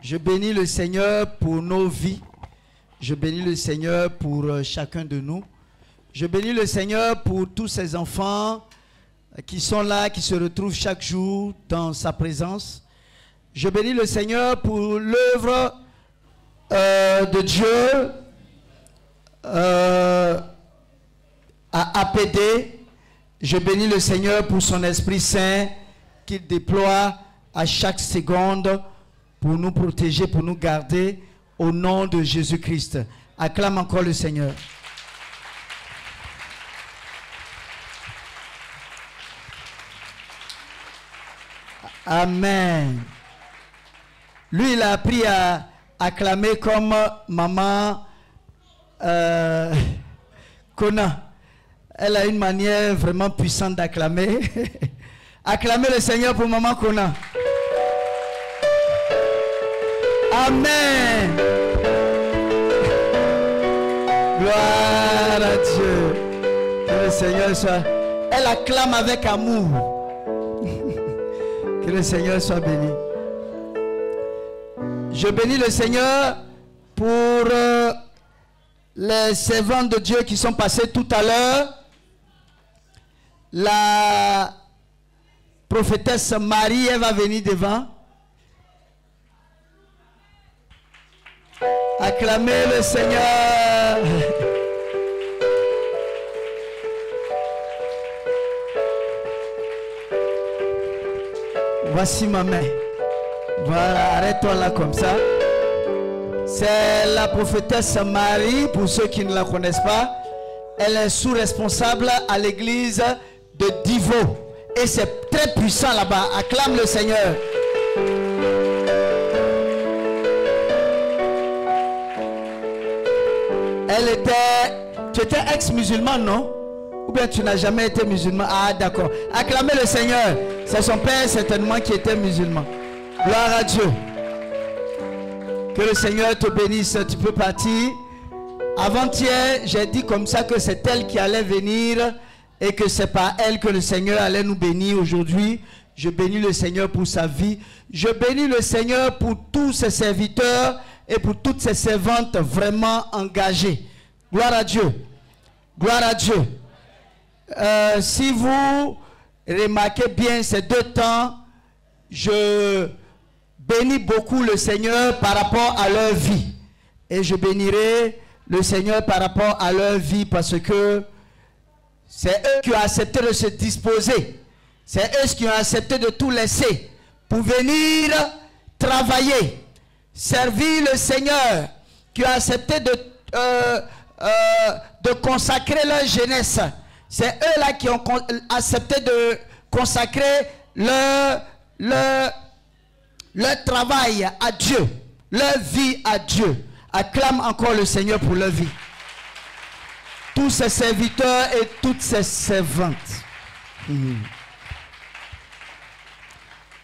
Je bénis le Seigneur pour nos vies. Je bénis le Seigneur pour chacun de nous. Je bénis le Seigneur pour tous ces enfants qui sont là, qui se retrouvent chaque jour dans sa présence. Je bénis le Seigneur pour l'œuvre de Dieu à APD. Je bénis le Seigneur pour son Esprit Saint qu'il déploie à chaque seconde pour nous protéger, pour nous garder au nom de Jésus-Christ. Acclame encore le Seigneur. Amen. Lui, il a appris à acclamer comme maman Kona. Elle a une manière vraiment puissante d'acclamer. Acclamez le Seigneur pour maman Kona. Amen. Gloire à Dieu. Que le Seigneur soit... Elle acclame avec amour. Que le Seigneur soit béni. Je bénis le Seigneur pour les servants de Dieu qui sont passés tout à l'heure. La prophétesse Marie, elle va venir devant. Acclamez le Seigneur. Voici ma main. Voilà, arrête-toi là comme ça. C'est la prophétesse Marie, pour ceux qui ne la connaissent pas. Elle est sous-responsable à l'église de Divo. Et c'est très puissant là-bas. Acclame le Seigneur. Elle était... Tu étais ex-musulman, non? Ou bien tu n'as jamais été musulman? Ah, d'accord. Acclamez le Seigneur. C'est son père certainement qui était musulman. Gloire à Dieu. Que le Seigneur te bénisse. Tu peux partir. Avant-hier, j'ai dit comme ça que c'est elle qui allait venir et que c'est par elle que le Seigneur allait nous bénir aujourd'hui. Je bénis le Seigneur pour sa vie. Je bénis le Seigneur pour tous ses serviteurs et pour toutes ses servantes vraiment engagées. Gloire à Dieu. Gloire à Dieu. Si vous remarquez bien ces deux temps, je bénis beaucoup le Seigneur par rapport à leur vie. Et je bénirai le Seigneur par rapport à leur vie parce que c'est eux qui ont accepté de se disposer. C'est eux qui ont accepté de tout laisser pour venir travailler, servir le Seigneur, qui ont accepté de consacrer leur jeunesse. C'est eux là qui ont accepté de consacrer leur travail à Dieu, leur vie à Dieu. Acclame encore le Seigneur pour leur vie. Tous ses serviteurs et toutes ses servantes.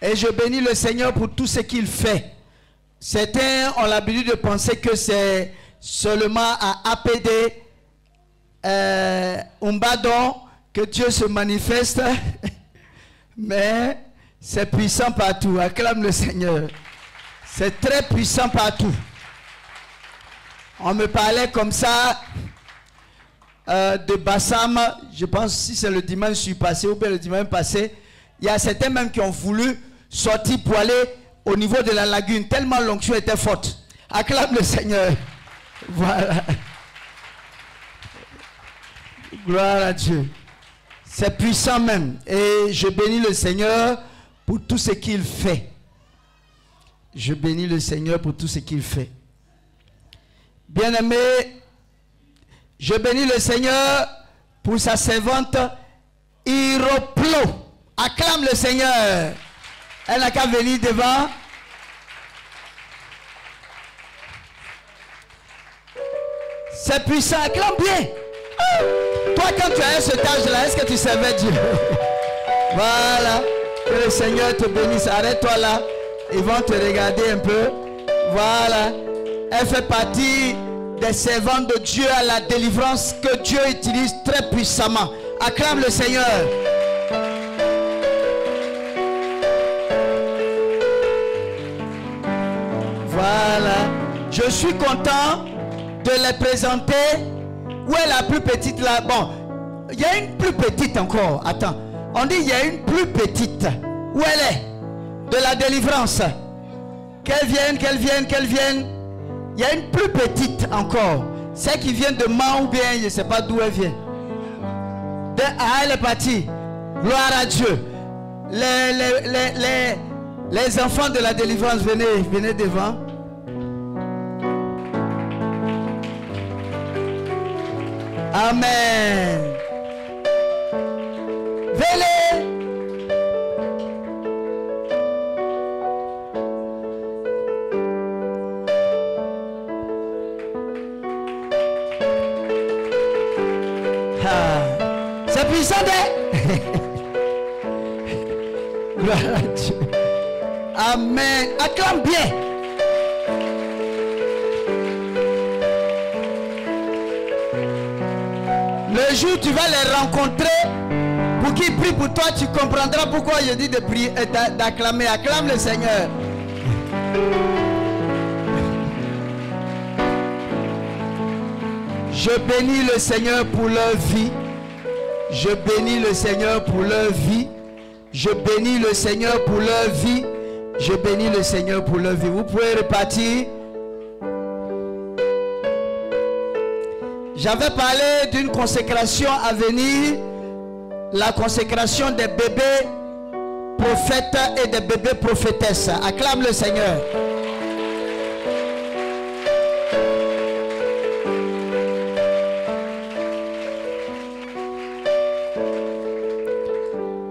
Et je bénis le Seigneur pour tout ce qu'il fait. Certains ont l'habitude de penser que c'est seulement à APD, Umbadon, que Dieu se manifeste. Mais c'est puissant partout. Acclame le Seigneur. C'est très puissant partout. On me parlait comme ça de Bassam. Je pense si c'est le dimanche passé ou bien le dimanche passé. Il y a certains même qui ont voulu sortir pour aller au niveau de la lagune. Tellement l'onction était forte. Acclame le Seigneur. Voilà. Gloire à Dieu. C'est puissant même. Et je bénis le Seigneur pour tout ce qu'il fait. Je bénis le Seigneur pour tout ce qu'il fait. Bien-aimé, je bénis le Seigneur pour sa servante Iroplo. Acclame le Seigneur. Elle n'a qu'à venir devant. C'est puissant. Acclame bien. Toi, quand tu as cet âge-là, est-ce que tu servais Dieu? Voilà. Que le Seigneur te bénisse. Arrête-toi là. Ils vont te regarder un peu. Voilà. Elle fait partie des servants de Dieu à la délivrance que Dieu utilise très puissamment. Acclame le Seigneur. Je suis content de les présenter. Où est la plus petite là? Bon, il y a une plus petite encore. Attends, on dit il y a une plus petite. Où elle est? De la délivrance. Qu'elle vienne, qu'elle vienne, qu'elle vienne. Il y a une plus petite encore. Celle qui vient de Mans ou bien, je ne sais pas d'où elle vient. Elle est partie. Gloire à Dieu. Les enfants de la délivrance, venez devant. Amen. Venez. C'est puissant, gloire à Dieu. Amen. Acclame bien. Le jour où tu vas les rencontrer, pour qu'ils prient pour toi, tu comprendras pourquoi je dis de prier et d'acclamer. Acclame le Seigneur. Je bénis le Seigneur pour leur vie. Je bénis le Seigneur pour leur vie. Je bénis le Seigneur pour leur vie. Je bénis le Seigneur pour leur vie. Vous pouvez repartir. J'avais parlé d'une consécration à venir. La consécration des bébés prophètes et des bébés prophétesses. Acclame le Seigneur.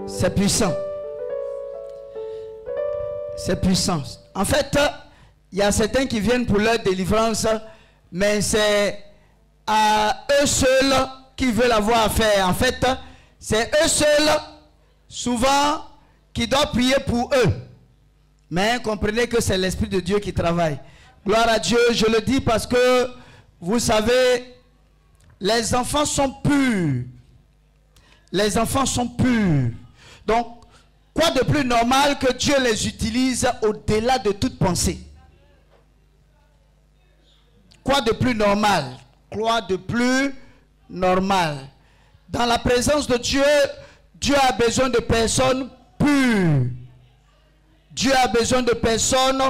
C'est puissant. C'est puissant. En fait, il y a certains qui viennent pour leur délivrance, mais c'est à eux seuls qui veulent avoir affaire. En fait, c'est eux seuls, souvent, qui doivent prier pour eux. Mais comprenez que c'est l'Esprit de Dieu qui travaille. Gloire à Dieu, je le dis parce que, vous savez, les enfants sont purs. Les enfants sont purs. Donc, quoi de plus normal que Dieu les utilise au-delà de toute pensée? Quoi de plus normal? Quoi de plus normal? Dans la présence de Dieu, Dieu a besoin de personnes pures. Dieu a besoin de personnes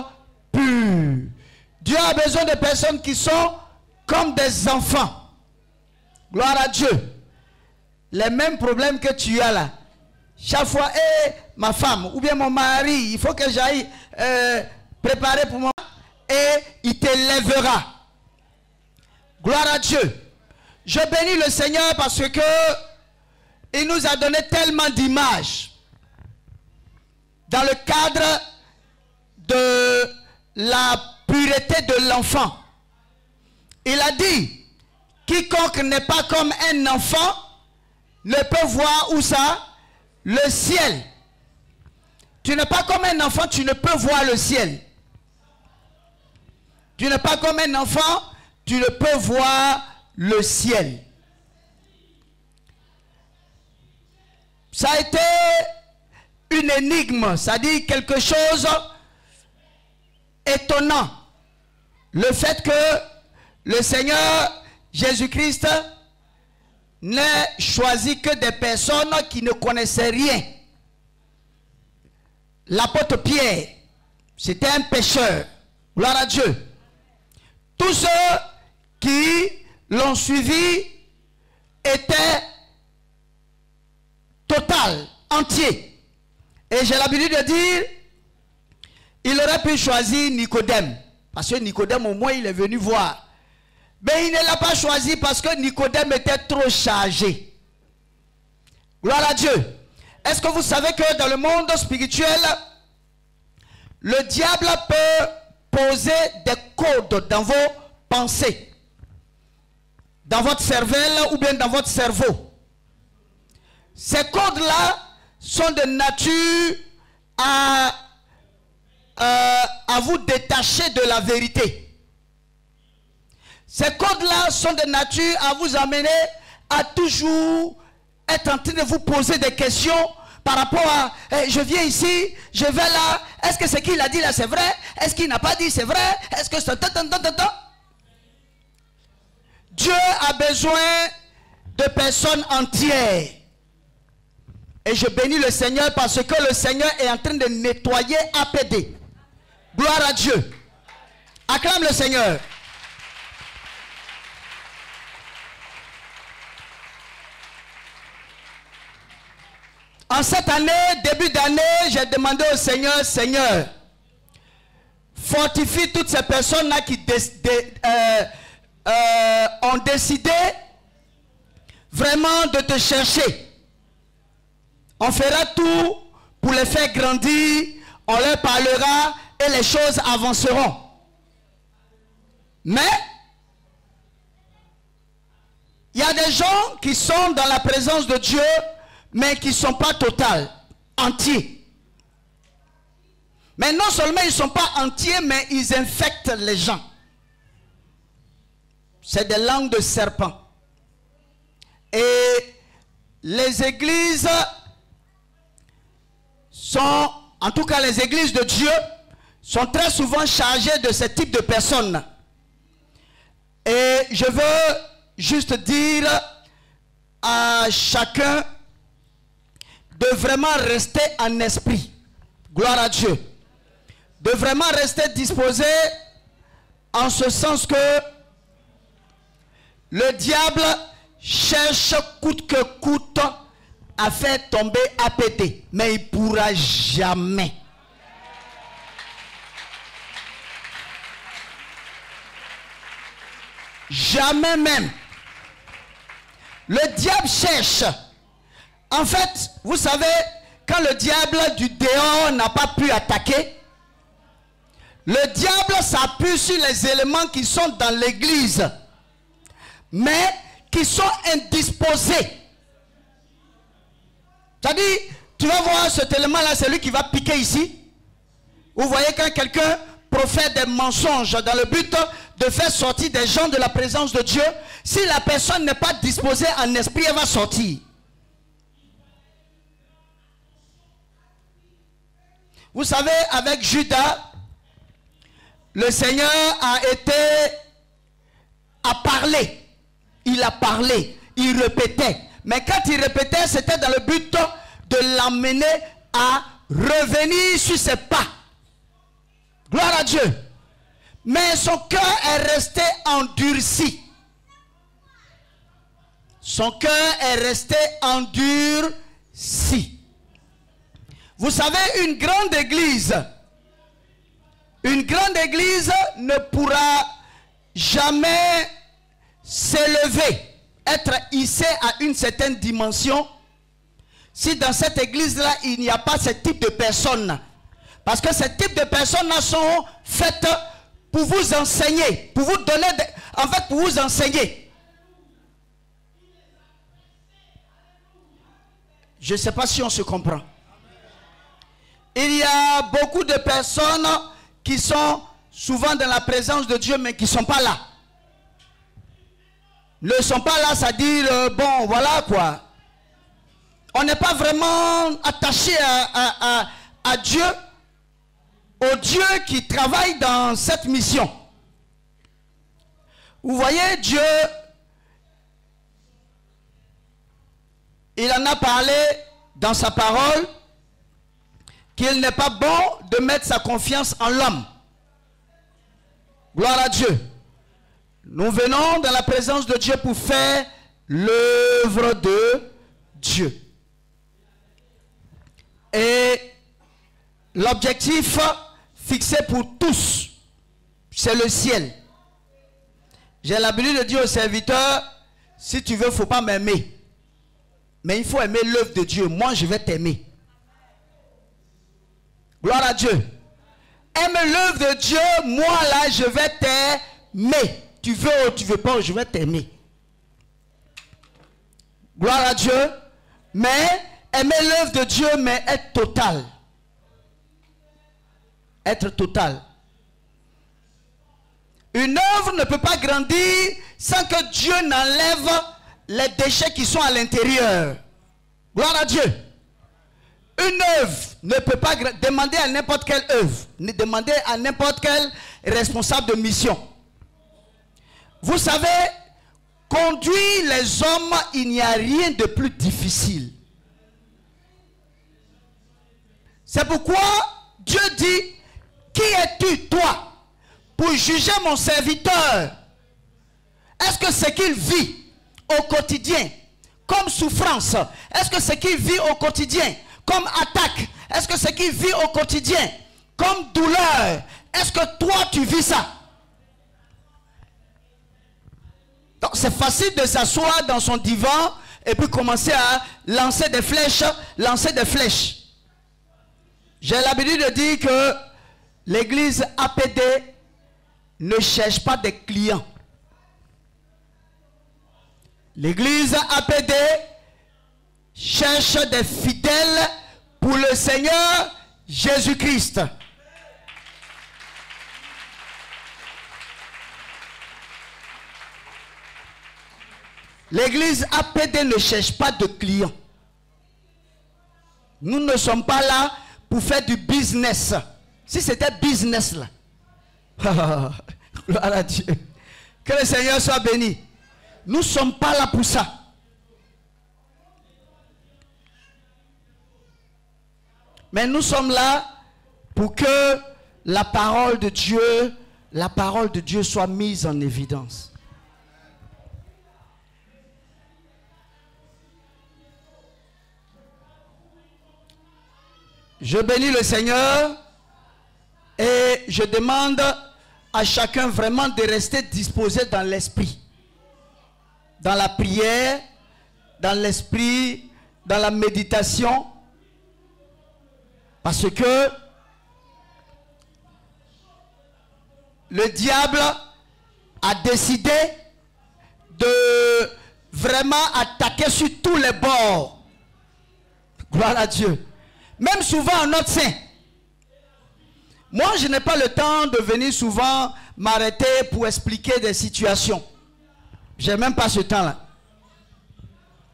pures. Dieu a besoin de personnes qui sont comme des enfants. Gloire à Dieu. Les mêmes problèmes que tu as là. Chaque fois, ma femme ou bien mon mari, il faut que j'aille préparer pour moi. Et il t'élèvera. Gloire à Dieu. Je bénis le Seigneur parce que il nous a donné tellement d'images dans le cadre de la pureté de l'enfant. Il a dit, quiconque n'est pas comme un enfant ne peut voir où ça? Le ciel. Tu n'es pas comme un enfant, tu ne peux voir le ciel. Tu n'es pas comme un enfant, tu ne peux voir le ciel. Ça a été une énigme, ça dit quelque chose étonnant. Le fait que le Seigneur Jésus-Christ n'ait choisi que des personnes qui ne connaissaient rien. L'apôtre Pierre, c'était un pécheur. Gloire à Dieu. Tous ceux qui l'ont suivi étaient total, entier. Et j'ai l'habitude de dire, il aurait pu choisir Nicodème. Parce que Nicodème, au moins, il est venu voir. Mais il ne l'a pas choisi parce que Nicodème était trop chargé. Gloire à Dieu. Est-ce que vous savez que dans le monde spirituel, le diable peut poser des codes dans vos pensées, dans votre cervelle ou bien dans votre cerveau. Ces codes-là sont de nature à vous détacher de la vérité. Ces codes-là sont de nature à vous amener à toujours être en train de vous poser des questions, par rapport à je viens ici, je vais là. Est-ce que ce qu'il a dit là c'est vrai? Est-ce qu'il n'a pas dit c'est vrai? Est-ce que c'est... Dieu a besoin de personnes entières. Et je bénis le Seigneur parce que le Seigneur est en train de nettoyer APD. Gloire à Dieu. Acclame le Seigneur. En cette année, début d'année, j'ai demandé au Seigneur, Seigneur, fortifie toutes ces personnes-là qui ont décidé vraiment de te chercher. On fera tout pour les faire grandir, on leur parlera et les choses avanceront. Mais, il y a des gens qui sont dans la présence de Dieu, mais qui ne sont pas totales, entiers. Mais non seulement ils ne sont pas entiers, mais ils infectent les gens. C'est des langues de serpent. Et les églises sont, en tout cas les églises de Dieu, sont très souvent chargées de ce type de personnes. Et je veux juste dire à chacun de vraiment rester en esprit. Gloire à Dieu. De vraiment rester disposé en ce sens que le diable cherche coûte que coûte à faire tomber APD. Mais il ne pourra jamais. Jamais même. Le diable cherche. En fait, vous savez, quand le diable du dehors n'a pas pu attaquer, le diable s'appuie sur les éléments qui sont dans l'église, mais qui sont indisposés. C'est-à-dire, tu vas voir cet élément-là, c'est lui qui va piquer ici. Vous voyez quand quelqu'un profère des mensonges dans le but de faire sortir des gens de la présence de Dieu, si la personne n'est pas disposée en esprit, elle va sortir. Vous savez, avec Judas, le Seigneur a parlé. Il a parlé, il répétait. Mais quand il répétait, c'était dans le but de l'amener à revenir sur ses pas. Gloire à Dieu. Mais son cœur est resté endurci. Son cœur est resté endurci. Vous savez, une grande église ne pourra jamais s'élever, être hissée à une certaine dimension, si dans cette église-là, il n'y a pas ce type de personnes. Parce que ce type de personnes-là sont faites pour vous enseigner, pour vous donner, en fait, pour vous enseigner. Je ne sais pas si on se comprend. Il y a beaucoup de personnes qui sont souvent dans la présence de Dieu, mais qui ne sont pas là. Ne sont pas là, c'est-à-dire, bon, voilà quoi. On n'est pas vraiment attaché à Dieu, au Dieu qui travaille dans cette mission. Vous voyez, Dieu, il en a parlé dans sa parole, qu'il n'est pas bon de mettre sa confiance en l'homme. Gloire à Dieu. Nous venons dans la présence de Dieu pour faire l'œuvre de Dieu. Et l'objectif fixé pour tous, c'est le ciel. J'ai l'habitude de dire aux serviteurs, si tu veux, il ne faut pas m'aimer. Mais il faut aimer l'œuvre de Dieu. Moi, je vais t'aimer. Gloire à Dieu. Aime l'œuvre de Dieu. Moi là, je vais t'aimer. Tu veux ou tu veux pas, je vais t'aimer. Gloire à Dieu. Mais aimer l'œuvre de Dieu, mais être total. Être total. Une œuvre ne peut pas grandir sans que Dieu n'enlève les déchets qui sont à l'intérieur. Gloire à Dieu. Une œuvre ne peut pas demander à n'importe quelle œuvre, demander à n'importe quel responsable de mission. Vous savez, conduire les hommes, il n'y a rien de plus difficile. C'est pourquoi Dieu dit, qui es-tu toi pour juger mon serviteur? Est-ce que ce qu'il vit au quotidien comme souffrance, est-ce que ce qu'il vit au quotidien comme attaque, est-ce que ce qu'il vit au quotidien comme douleur, est-ce que toi tu vis ça? Donc c'est facile de s'asseoir dans son divan et puis commencer à lancer des flèches, J'ai l'habitude de dire que l'église APD ne cherche pas des clients. L'église APD cherche des fidèles pour le Seigneur Jésus-Christ. L'église APD ne cherche pas de clients. Nous ne sommes pas là pour faire du business. Si c'était business là. Gloire à Dieu. Que le Seigneur soit béni. Nous ne sommes pas là pour ça. Mais nous sommes là pour que la parole de Dieu soit mise en évidence. Je bénis le Seigneur et je demande à chacun vraiment de rester disposé dans l'esprit, dans la prière, dans l'esprit, dans la méditation, parce que le diable a décidé de vraiment attaquer sur tous les bords. Gloire à Dieu. Même souvent en notre sein. Moi, je n'ai pas le temps de venir souvent m'arrêter pour expliquer des situations. Je n'ai même pas ce temps-là.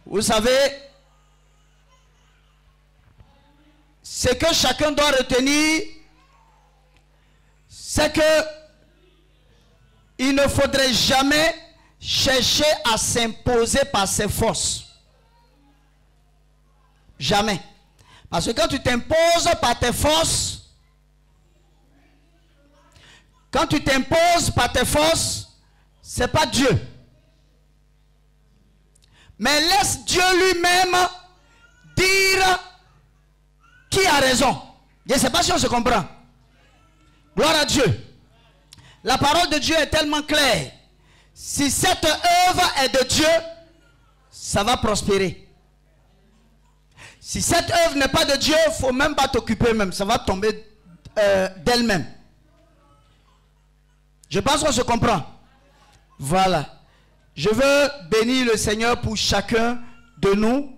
Vous savez, ce que chacun doit retenir, c'est que il ne faudrait jamais chercher à s'imposer par ses forces. Jamais. Parce que quand tu t'imposes par tes forces, c'est pas Dieu. Mais laisse Dieu lui-même dire qui a raison. Je ne sais pas si on se comprend. Gloire à Dieu. La parole de Dieu est tellement claire. Si cette œuvre est de Dieu, ça va prospérer. Si cette œuvre n'est pas de Dieu, il ne faut même pas t'occuper même. Ça va tomber d'elle-même. Je pense qu'on se comprend. Voilà. Je veux bénir le Seigneur pour chacun de nous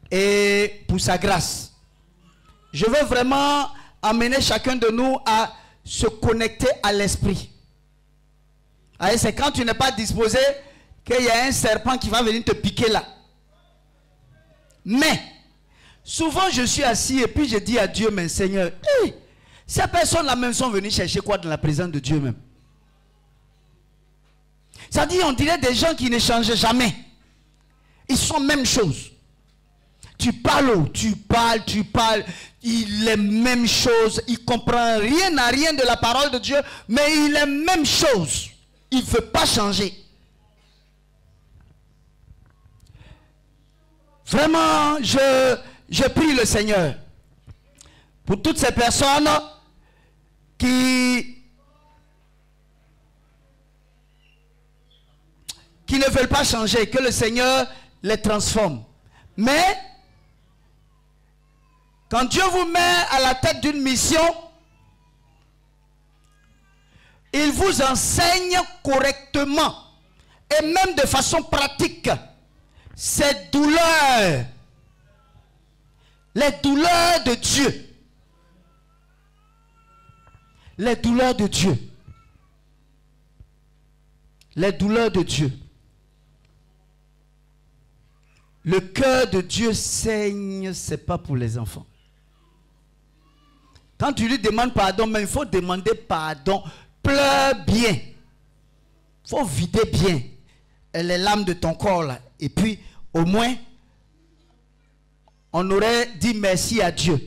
et pour sa grâce. Je veux vraiment amener chacun de nous à se connecter à l'esprit. C'est quand tu n'es pas disposé qu'il y a un serpent qui va venir te piquer là. Mais, souvent je suis assis et puis je dis à Dieu, mais Seigneur, hey, ces personnes-là même sont venues chercher quoi dans la présence de Dieu même? Ça dit, on dirait des gens qui ne changent jamais. Ils sont même chose. Tu parles, il est même chose. Il ne comprend rien à rien de la parole de Dieu, mais il est même chose. Il ne veut pas changer. Vraiment, je prie le Seigneur pour toutes ces personnes qui ne veulent pas changer, que le Seigneur les transforme. Mais, quand Dieu vous met à la tête d'une mission, il vous enseigne correctement et même de façon pratique ces douleurs, les douleurs de Dieu. Les douleurs de Dieu. Les douleurs de Dieu. Le cœur de Dieu saigne, ce n'est pas pour les enfants. Quand tu lui demandes pardon, mais il faut demander pardon. Pleure bien. Il faut vider bien les lames de ton corps là. Et puis, au moins, on aurait dit merci à Dieu.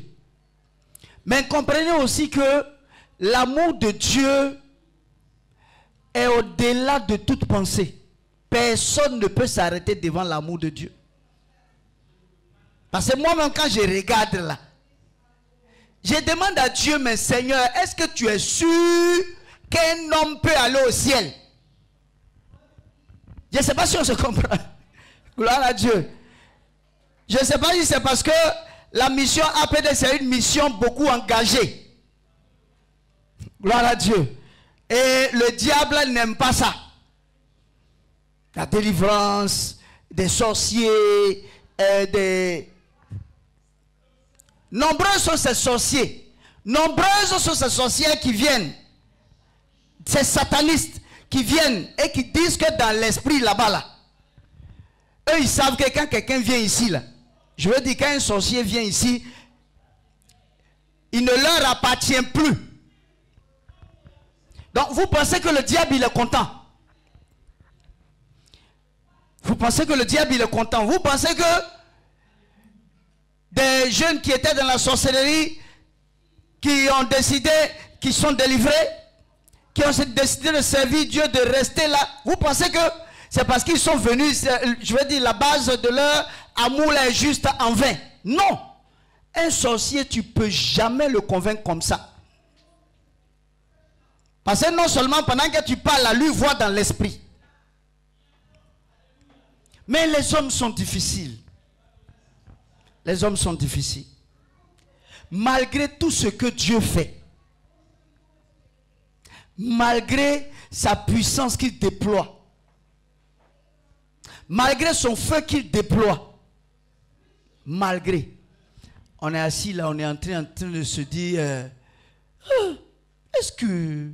Mais comprenez aussi que l'amour de Dieu est au-delà de toute pensée. Personne ne peut s'arrêter devant l'amour de Dieu. Parce que moi-même, quand je regarde là, je demande à Dieu, mais Seigneur, est-ce que tu es sûr qu'un homme peut aller au ciel? Je ne sais pas si on se comprend. Gloire à Dieu. Je ne sais pas si c'est parce que la mission APD, c'est une mission beaucoup engagée. Gloire à Dieu. Et le diable n'aime pas ça. La délivrance, des sorciers, des... Nombreux sont ces sorciers. Nombreuses sont ces sorcières qui viennent. Ces satanistes qui viennent et qui disent que dans l'esprit là-bas, là, eux ils savent que quand quelqu'un vient ici, là, je veux dire quand un sorcier vient ici, il ne leur appartient plus. Donc vous pensez que le diable il est content. Vous pensez que le diable il est content. Vous pensez que des jeunes qui étaient dans la sorcellerie, qui ont décidé, qui sont délivrés, qui ont décidé de servir Dieu, de rester là. Vous pensez que c'est parce qu'ils sont venus, je veux dire, la base de leur amour là est juste en vain. Non. Un sorcier, tu ne peux jamais le convaincre comme ça. Parce que non seulement pendant que tu parles, la lui voit dans l'esprit. Mais les hommes sont difficiles. Les hommes sont difficiles. Malgré tout ce que Dieu fait, malgré sa puissance qu'il déploie, malgré son feu qu'il déploie, malgré, on est assis là, on est en train de se dire, est-ce que,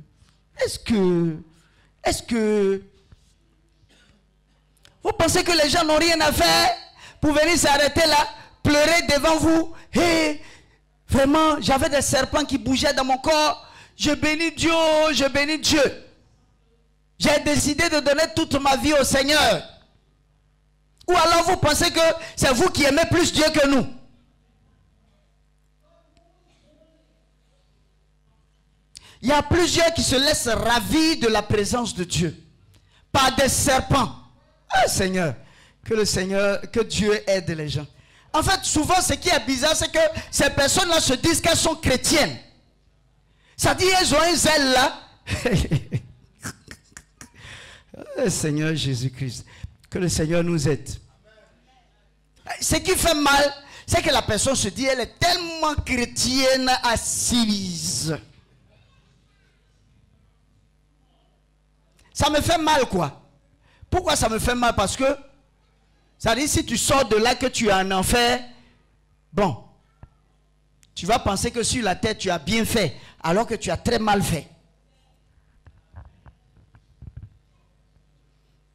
vous pensez que les gens n'ont rien à faire pour venir s'arrêter là, pleurer devant vous? Et vraiment, j'avais des serpents qui bougeaient dans mon corps. Je bénis Dieu, je bénis Dieu. J'ai décidé de donner toute ma vie au Seigneur. Ou alors vous pensez que c'est vous qui aimez plus Dieu que nous? Il y a plusieurs qui se laissent ravir de la présence de Dieu par des serpents. Ah Seigneur, que Dieu aide les gens. En fait, souvent, ce qui est bizarre, c'est que ces personnes-là se disent qu'elles sont chrétiennes. Ça dit, elles ont un zèle là. Seigneur Jésus-Christ, que le Seigneur nous aide. Ce qui fait mal, c'est que la personne se dit, elle est tellement chrétienne, assise. Ça me fait mal, quoi. Pourquoi ça me fait mal? Parce que, ça dit, si tu sors de là que tu es en enfer, bon, tu vas penser que sur la terre tu as bien fait, alors que tu as très mal fait.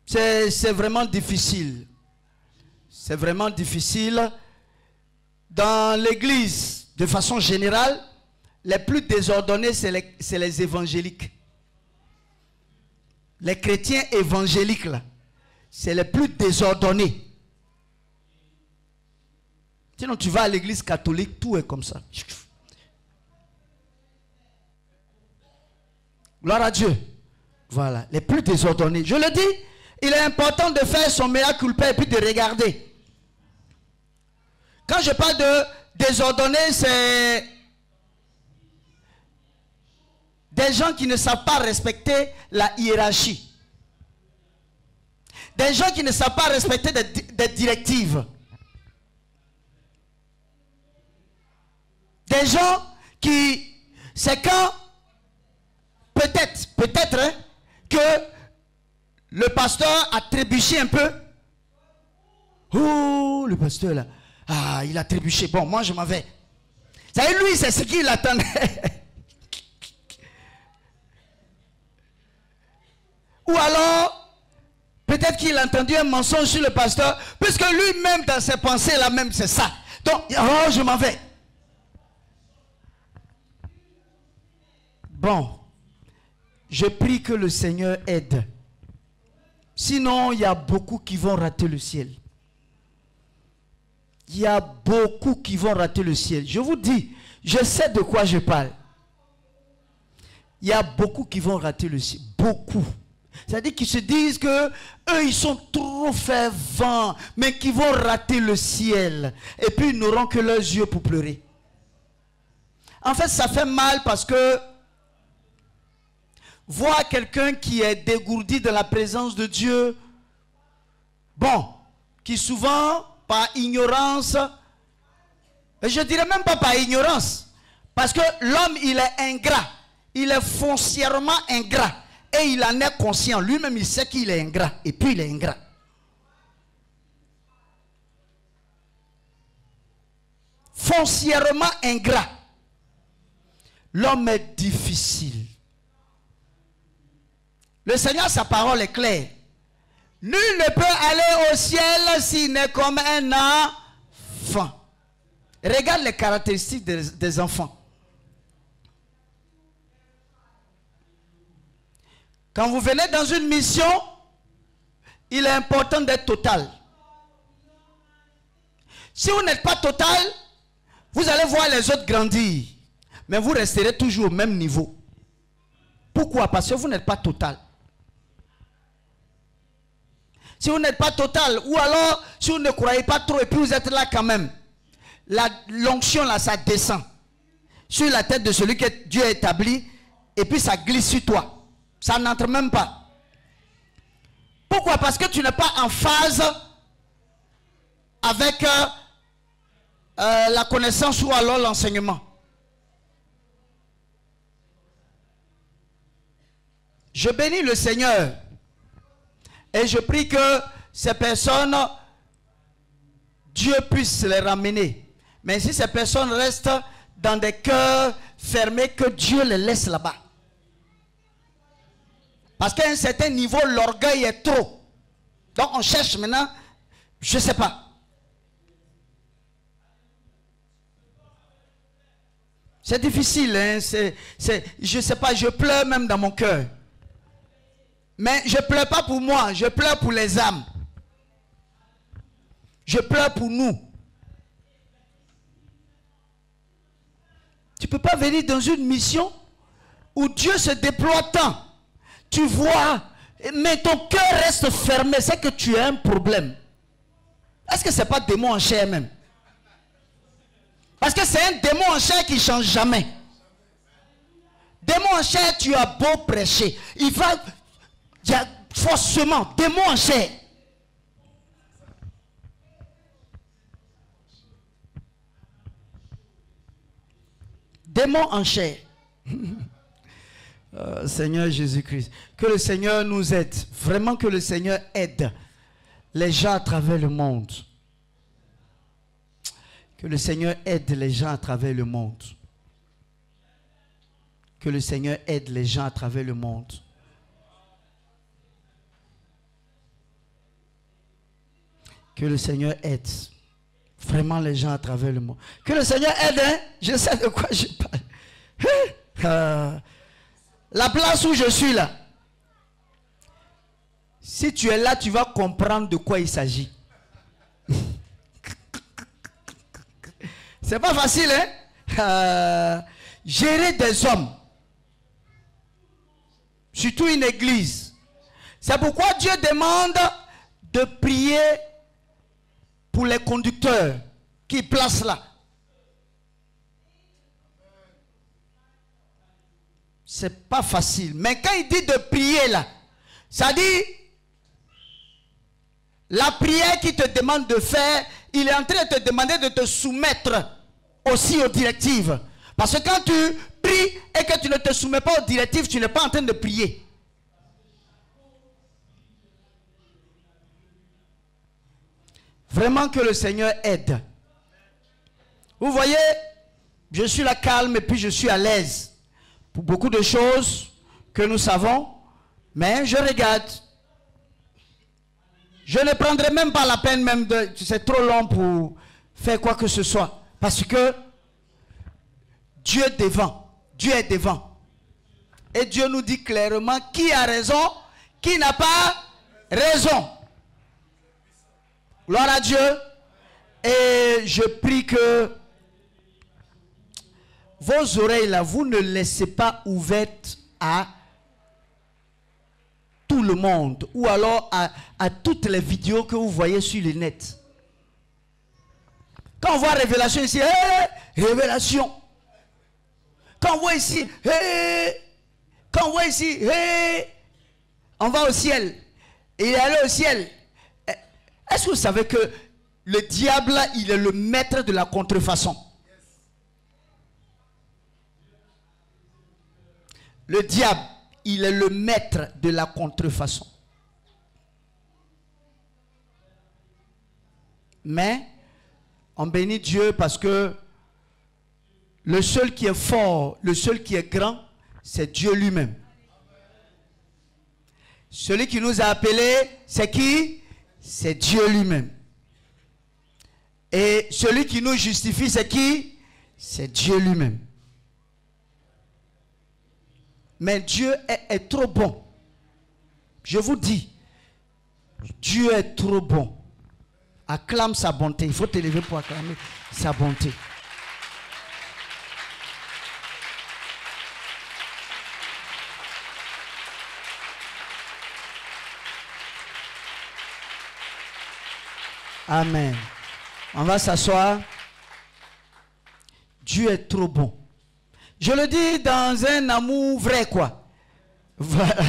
C'est vraiment difficile. C'est vraiment difficile. Dans l'église, de façon générale, les plus désordonnés, c'est les évangéliques. Les chrétiens évangéliques, là, c'est les plus désordonnés. Sinon, tu vas à l'église catholique, tout est comme ça. Gloire à Dieu. Voilà, les plus désordonnés. Je le dis, il est important de faire son mea culpa et puis de regarder. Quand je parle de désordonnés, c'est des gens qui ne savent pas respecter la hiérarchie. Des gens qui ne savent pas respecter des directives. Des gens qui, c'est quand, peut-être, hein, que le pasteur a trébuché un peu. Oh, le pasteur là, ah, il a trébuché. Bon, moi je m'en vais. Vous savez, lui, c'est ce qu'il attendait. Ou alors, peut-être qu'il a entendu un mensonge sur le pasteur. Puis Puisque lui-même, dans ses pensées, là même, c'est ça. Donc, oh, je m'en vais. Bon, je prie que le Seigneur aide. Sinon, il y a beaucoup qui vont rater le ciel. Il y a beaucoup qui vont rater le ciel. Je vous dis, je sais de quoi je parle. Il y a beaucoup qui vont rater le ciel. Beaucoup. C'est-à-dire qu'ils se disent que eux, ils sont trop fervents, mais qui vont rater le ciel. Et puis, ils n'auront que leurs yeux pour pleurer. En fait, ça fait mal parce que voir quelqu'un qui est dégourdi de la présence de Dieu, bon, qui souvent, par ignorance, et je dirais même pas par ignorance, parce que l'homme, il est ingrat, il est foncièrement ingrat, et il en est conscient, lui-même il sait qu'il est ingrat, et puis il est ingrat. Foncièrement ingrat. L'homme est difficile. Le Seigneur, sa parole est claire. Nul ne peut aller au ciel s'il n'est comme un enfant. Regarde les caractéristiques des enfants. Quand vous venez dans une mission, il est important d'être total. Si vous n'êtes pas total, vous allez voir les autres grandir. Mais vous resterez toujours au même niveau. Pourquoi? Parce que vous n'êtes pas total. Si vous n'êtes pas total, ou alors si vous ne croyez pas trop et puis vous êtes là quand même, l'onction là, ça descend sur la tête de celui que Dieu a établi et puis ça glisse sur toi. Ça n'entre même pas. Pourquoi? Parce que tu n'es pas en phase avec la connaissance ou alors l'enseignement. Je bénis le Seigneur. Et je prie que ces personnes, Dieu puisse les ramener. Mais si ces personnes restent dans des cœurs fermés, que Dieu les laisse là-bas. Parce qu'à un certain niveau, l'orgueil est trop. Donc on cherche maintenant, je ne sais pas. C'est difficile, hein? Je ne sais pas, je pleure même dans mon cœur. Mais je ne pleure pas pour moi, je pleure pour les âmes. Je pleure pour nous. Tu ne peux pas venir dans une mission où Dieu se déploie tant. Tu vois, mais ton cœur reste fermé, c'est que tu as un problème. Est-ce que ce n'est pas démon en chair même? Parce que c'est un démon en chair qui ne change jamais. Démon en chair, tu as beau prêcher. Il va... Il y a forcément des mots en chair. Des mots en chair. Seigneur Jésus-Christ. Que le Seigneur nous aide. Vraiment que le Seigneur aide les gens à travers le monde. Que le Seigneur aide les gens à travers le monde. Que le Seigneur aide les gens à travers le monde. Que le Seigneur aide vraiment les gens à travers le monde. Que le Seigneur aide, hein? Je sais de quoi je parle. La place où je suis là. Si tu es là, tu vas comprendre de quoi il s'agit. C'est pas facile, hein? Gérer des hommes. Surtout une église. C'est pourquoi Dieu demande de prier pour les conducteurs qui placent là. C'est pas facile. Mais quand il dit de prier là, ça dit la prière qu'il te demande de faire, il est en train de te demander de te soumettre aussi aux directives. Parce que quand tu pries et que tu ne te soumets pas aux directives, tu n'es pas en train de prier. Vraiment que le Seigneur aide. Vous voyez, je suis là calme et puis je suis à l'aise pour beaucoup de choses que nous savons, mais je regarde. Je ne prendrai même pas la peine même de... C'est trop long pour faire quoi que ce soit. Parce que Dieu est devant. Dieu est devant. Et Dieu nous dit clairement qui a raison, qui n'a pas raison. Gloire à Dieu. Et je prie que vos oreilles là, vous ne laissez pas ouvertes à tout le monde ou alors à toutes les vidéos que vous voyez sur le net. Quand on voit révélation ici, révélation. Quand on voit ici, quand on voit ici, on va au ciel. Et il est allé au ciel. Est-ce que vous savez que le diable, il est le maître de la contrefaçon? Le diable, il est le maître de la contrefaçon. Mais on bénit Dieu parce que le seul qui est fort, le seul qui est grand, c'est Dieu lui-même. Celui qui nous a appelés, c'est qui? C'est Dieu lui-même. Et celui qui nous justifie, c'est qui? C'est Dieu lui-même. Mais Dieu est trop bon. Je vous dis, Dieu est trop bon. Acclame sa bonté. Il faut te lever pour acclamer sa bonté. Amen. On va s'asseoir. Dieu est trop bon. Je le dis dans un amour vrai, quoi. Voilà.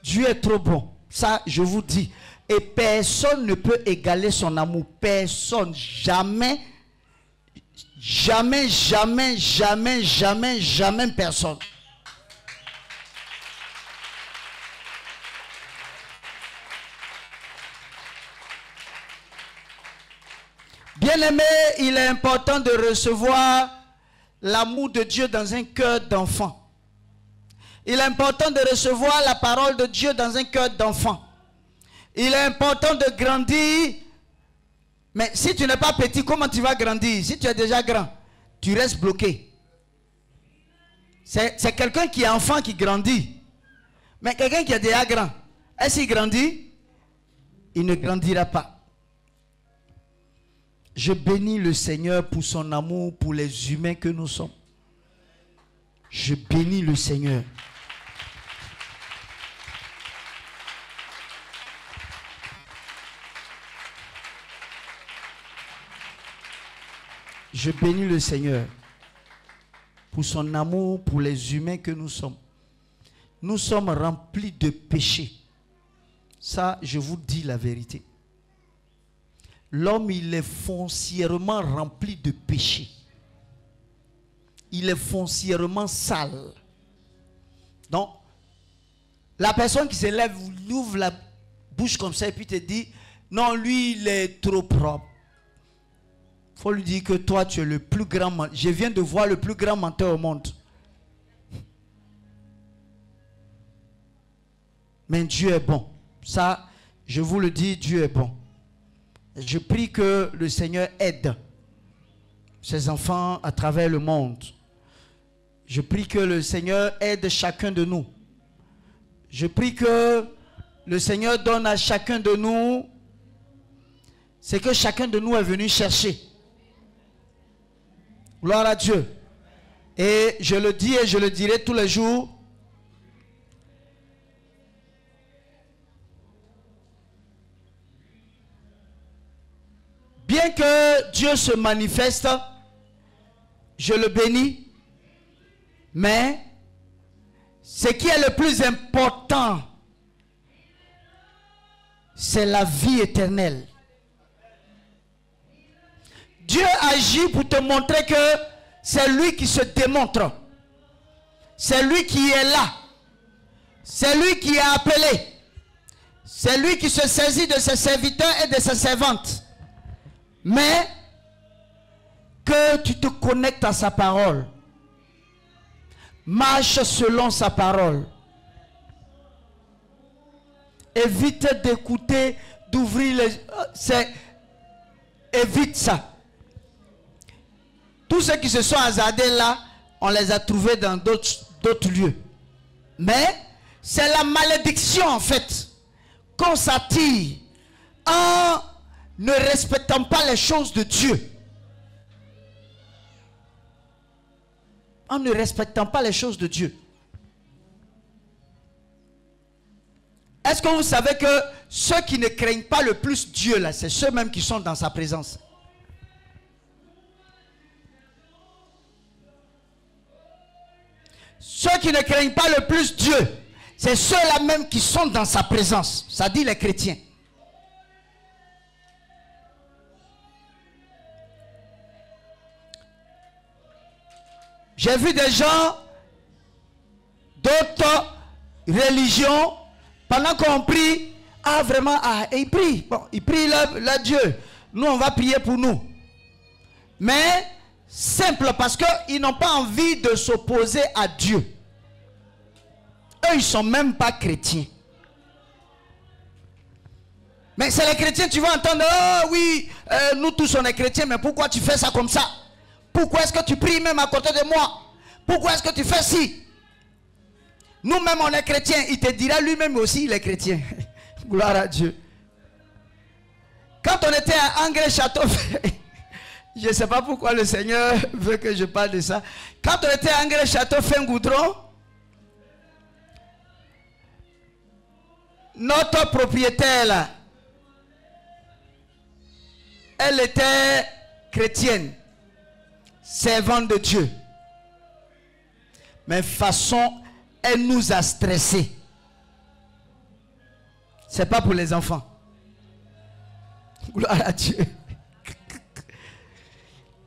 Dieu est trop bon. Ça, je vous dis. Et personne ne peut égaler son amour. Personne. Jamais. Jamais, jamais, jamais, jamais, jamais personne. Bien-aimé, il est important de recevoir l'amour de Dieu dans un cœur d'enfant. Il est important de recevoir la parole de Dieu dans un cœur d'enfant. Il est important de grandir. Mais si tu n'es pas petit, comment tu vas grandir? Si tu es déjà grand, tu restes bloqué. C'est quelqu'un qui est enfant qui grandit. Mais quelqu'un qui est déjà grand, est-ce qu'il grandit? Il ne grandira pas. Je bénis le Seigneur pour son amour pour les humains que nous sommes. Je bénis le Seigneur. Je bénis le Seigneur pour son amour pour les humains que nous sommes. Nous sommes remplis de péchés. Ça, je vous dis la vérité. L'homme, il est foncièrement rempli de péchés. Il est foncièrement sale. Donc, la personne qui se lève, ouvre la bouche comme ça et puis te dit, non, lui, il est trop propre. Il faut lui dire que toi, tu es le plus grand menteur. Je viens de voir le plus grand menteur au monde. Mais Dieu est bon. Ça, je vous le dis, Dieu est bon. Je prie que le Seigneur aide ses enfants à travers le monde. Je prie que le Seigneur aide chacun de nous. Je prie que le Seigneur donne à chacun de nous ce que chacun de nous est venu chercher. Gloire à Dieu. Et je le dis et je le dirai tous les jours. Bien que Dieu se manifeste, je le bénis, mais ce qui est le plus important, c'est la vie éternelle. Dieu agit pour te montrer que c'est lui qui se démontre. C'est lui qui est là. C'est lui qui est appelé. C'est lui qui se saisit de ses serviteurs et de ses servantes. Mais que tu te connectes à sa parole. Marche selon sa parole. Évite d'écouter d'ouvrir les... Évite ça. Tous ceux qui se sont hasardés là, on les a trouvés dans d'autres lieux. Mais c'est la malédiction en fait qu'on s'attire en ne respectant pas les choses de Dieu. En ne respectant pas les choses de Dieu. Est-ce que vous savez que ceux qui ne craignent pas le plus Dieu là, c'est ceux-mêmes qui sont dans sa présence? Ceux qui ne craignent pas le plus Dieu, c'est ceux-là même qui sont dans sa présence. Ça dit les chrétiens. J'ai vu des gens d'autres religions, pendant qu'on prie, vraiment, ils prient. Bon, ils prient leur Dieu. Nous, on va prier pour nous. Mais, simple, parce qu'ils n'ont pas envie de s'opposer à Dieu. Eux, ils ne sont même pas chrétiens. Mais c'est les chrétiens, tu vas entendre, oh oui, nous tous on est chrétiens, mais pourquoi tu fais ça comme ça? Pourquoi est-ce que tu pries même à côté de moi? Pourquoi est-ce que tu fais ci? Nous-mêmes, on est chrétiens. Il te dira lui-même aussi, il est chrétien. Gloire à Dieu. Quand on était à Angré-Château-Fait, je ne sais pas pourquoi le Seigneur veut que je parle de ça. Quand on était à Angré-Château-Fait-Goudron, notre propriétaire là, elle était chrétienne, servante de Dieu. Mais façon, elle nous a stressés. C'est pas pour les enfants. Gloire à Dieu.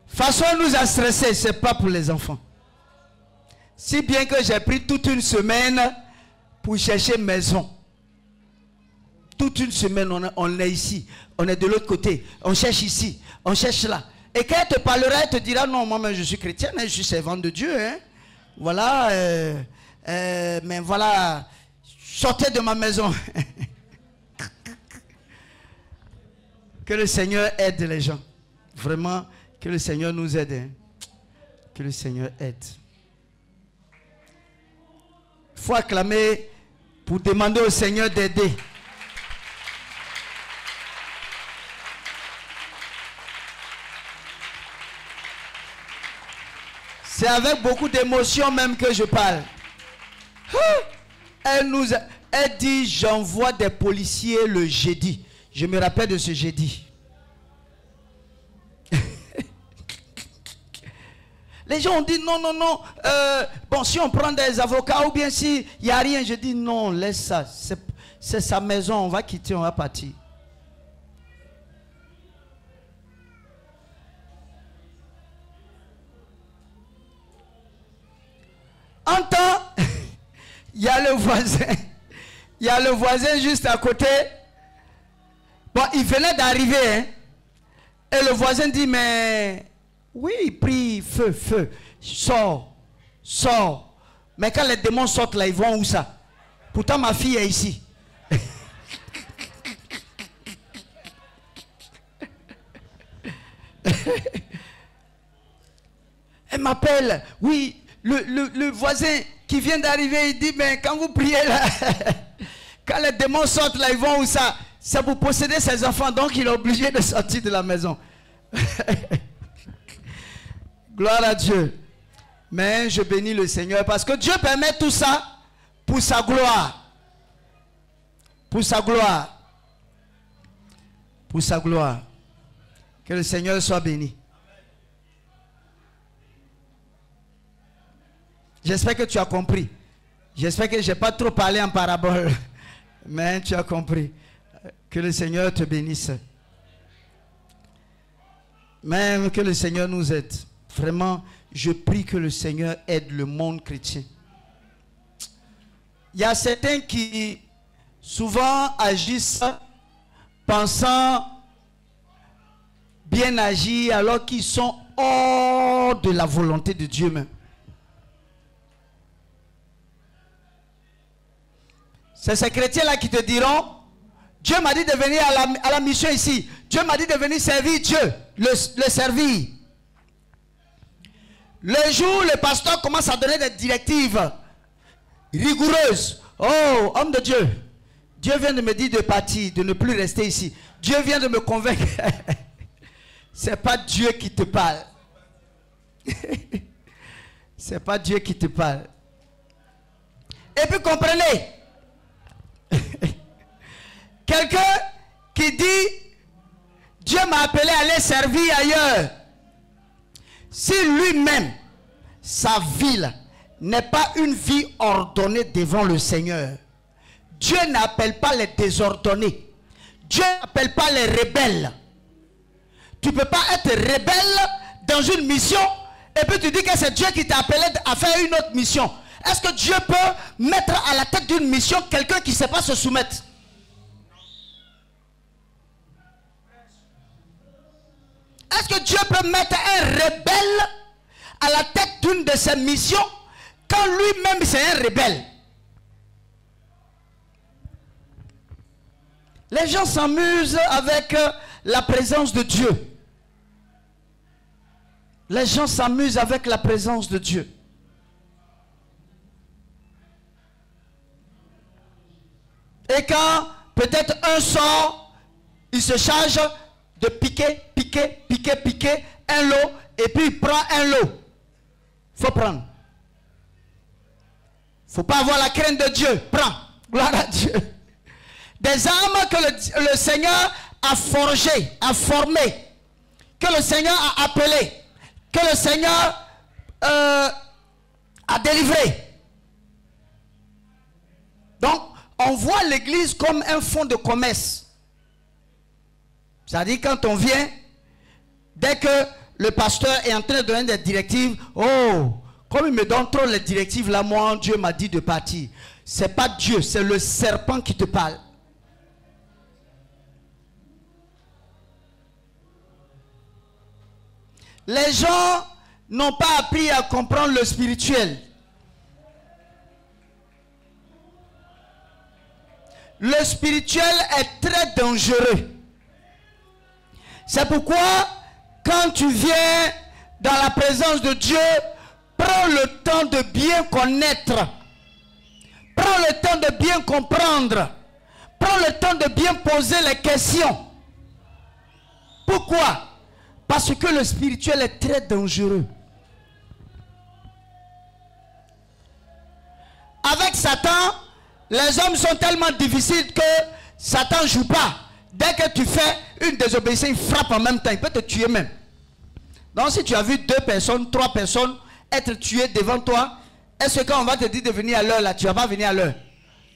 Façon, elle nous a stressés, c'est pas pour les enfants. Si bien que j'ai pris toute une semaine pour chercher maison. Toute une semaine, on est ici, on est de l'autre côté, on cherche ici, on cherche là. Et quand elle te parlera, elle te dira, non, moi-même je suis chrétienne, je suis servante de Dieu. Hein. Voilà, mais voilà, sortez de ma maison. Que le Seigneur aide les gens. Vraiment, que le Seigneur nous aide. Hein. Que le Seigneur aide. Il faut acclamer pour demander au Seigneur d'aider. C'est avec beaucoup d'émotion même que je parle. Elle dit, j'envoie des policiers le jeudi. Je me rappelle de ce jeudi. Les gens ont dit, non, non, non. Bon, si on prend des avocats ou bien s'il n'y a rien, je dis, non, laisse ça. C'est sa maison, on va quitter, on va partir. En temps, il y a le voisin. Il y a le voisin juste à côté. Bon, il venait d'arriver. Hein, et le voisin dit, mais... Oui, il prie, feu, feu. Sors, sors. Mais quand les démons sortent là, ils vont où ça? Pourtant, ma fille est ici. Elle m'appelle. Oui. Le voisin qui vient d'arriver, il dit, mais quand vous priez là, quand les démons sortent là, ils vont où ça? C'est pour posséder ses enfants, donc il est obligé de sortir de la maison. Gloire à Dieu. Mais je bénis le Seigneur parce que Dieu permet tout ça pour sa gloire. Pour sa gloire. Pour sa gloire. Que le Seigneur soit béni. J'espère que tu as compris. J'espère que je n'ai pas trop parlé en parabole. Mais tu as compris. Que le Seigneur te bénisse. Même que le Seigneur nous aide. Vraiment, je prie que le Seigneur aide le monde chrétien. Il y a certains qui souvent agissent pensant bien agir alors qu'ils sont hors de la volonté de Dieu même. C'est ces chrétiens-là qui te diront, Dieu m'a dit de venir à la mission ici. Dieu m'a dit de venir servir Dieu, le servir. Le jour où le pasteur commence à donner des directives rigoureuses. Oh, homme de Dieu, Dieu vient de me dire de partir, de ne plus rester ici. Dieu vient de me convaincre. C'est pas Dieu qui te parle. C'est pas Dieu qui te parle. Et puis comprenez, quelqu'un qui dit Dieu m'a appelé à aller servir ailleurs, si lui-même sa vie n'est pas une vie ordonnée devant le Seigneur, Dieu n'appelle pas les désordonnés, Dieu n'appelle pas les rebelles. Tu ne peux pas être rebelle dans une mission et puis tu dis que c'est Dieu qui t'a appelé à faire une autre mission. Est-ce que Dieu peut mettre à la tête d'une mission quelqu'un qui ne sait pas se soumettre? Est-ce que Dieu peut mettre un rebelle à la tête d'une de ses missions quand lui-même c'est un rebelle? Les gens s'amusent avec la présence de Dieu. Les gens s'amusent avec la présence de Dieu. Et quand peut-être un sort, il se charge de piquer un lot et puis il prend un lot. Il faut prendre. Il ne faut pas avoir la crainte de Dieu. Prends. Gloire à Dieu. Des armes que le Seigneur a forgées, a formées, que le Seigneur a appelées, que le Seigneur a délivrées. Donc, on voit l'église comme un fonds de commerce. C'est-à-dire quand on vient, dès que le pasteur est en train de donner des directives, oh, comme il me donne trop les directives, là, moi, Dieu m'a dit de partir. C'est pas Dieu, c'est le serpent qui te parle. Les gens n'ont pas appris à comprendre le spirituel. Le spirituel est très dangereux. C'est pourquoi, quand tu viens dans la présence de Dieu, prends le temps de bien connaître. Prends le temps de bien comprendre. Prends le temps de bien poser les questions. Pourquoi? Parce que le spirituel est très dangereux. Avec Satan, les hommes sont tellement difficiles que Satan ne joue pas. Dès que tu fais une désobéissance, il frappe en même temps. Il peut te tuer même. Donc si tu as vu 2 personnes, 3 personnes être tuées devant toi, est-ce que quand on va te dire de venir à l'heure là, tu ne vas pas venir à l'heure?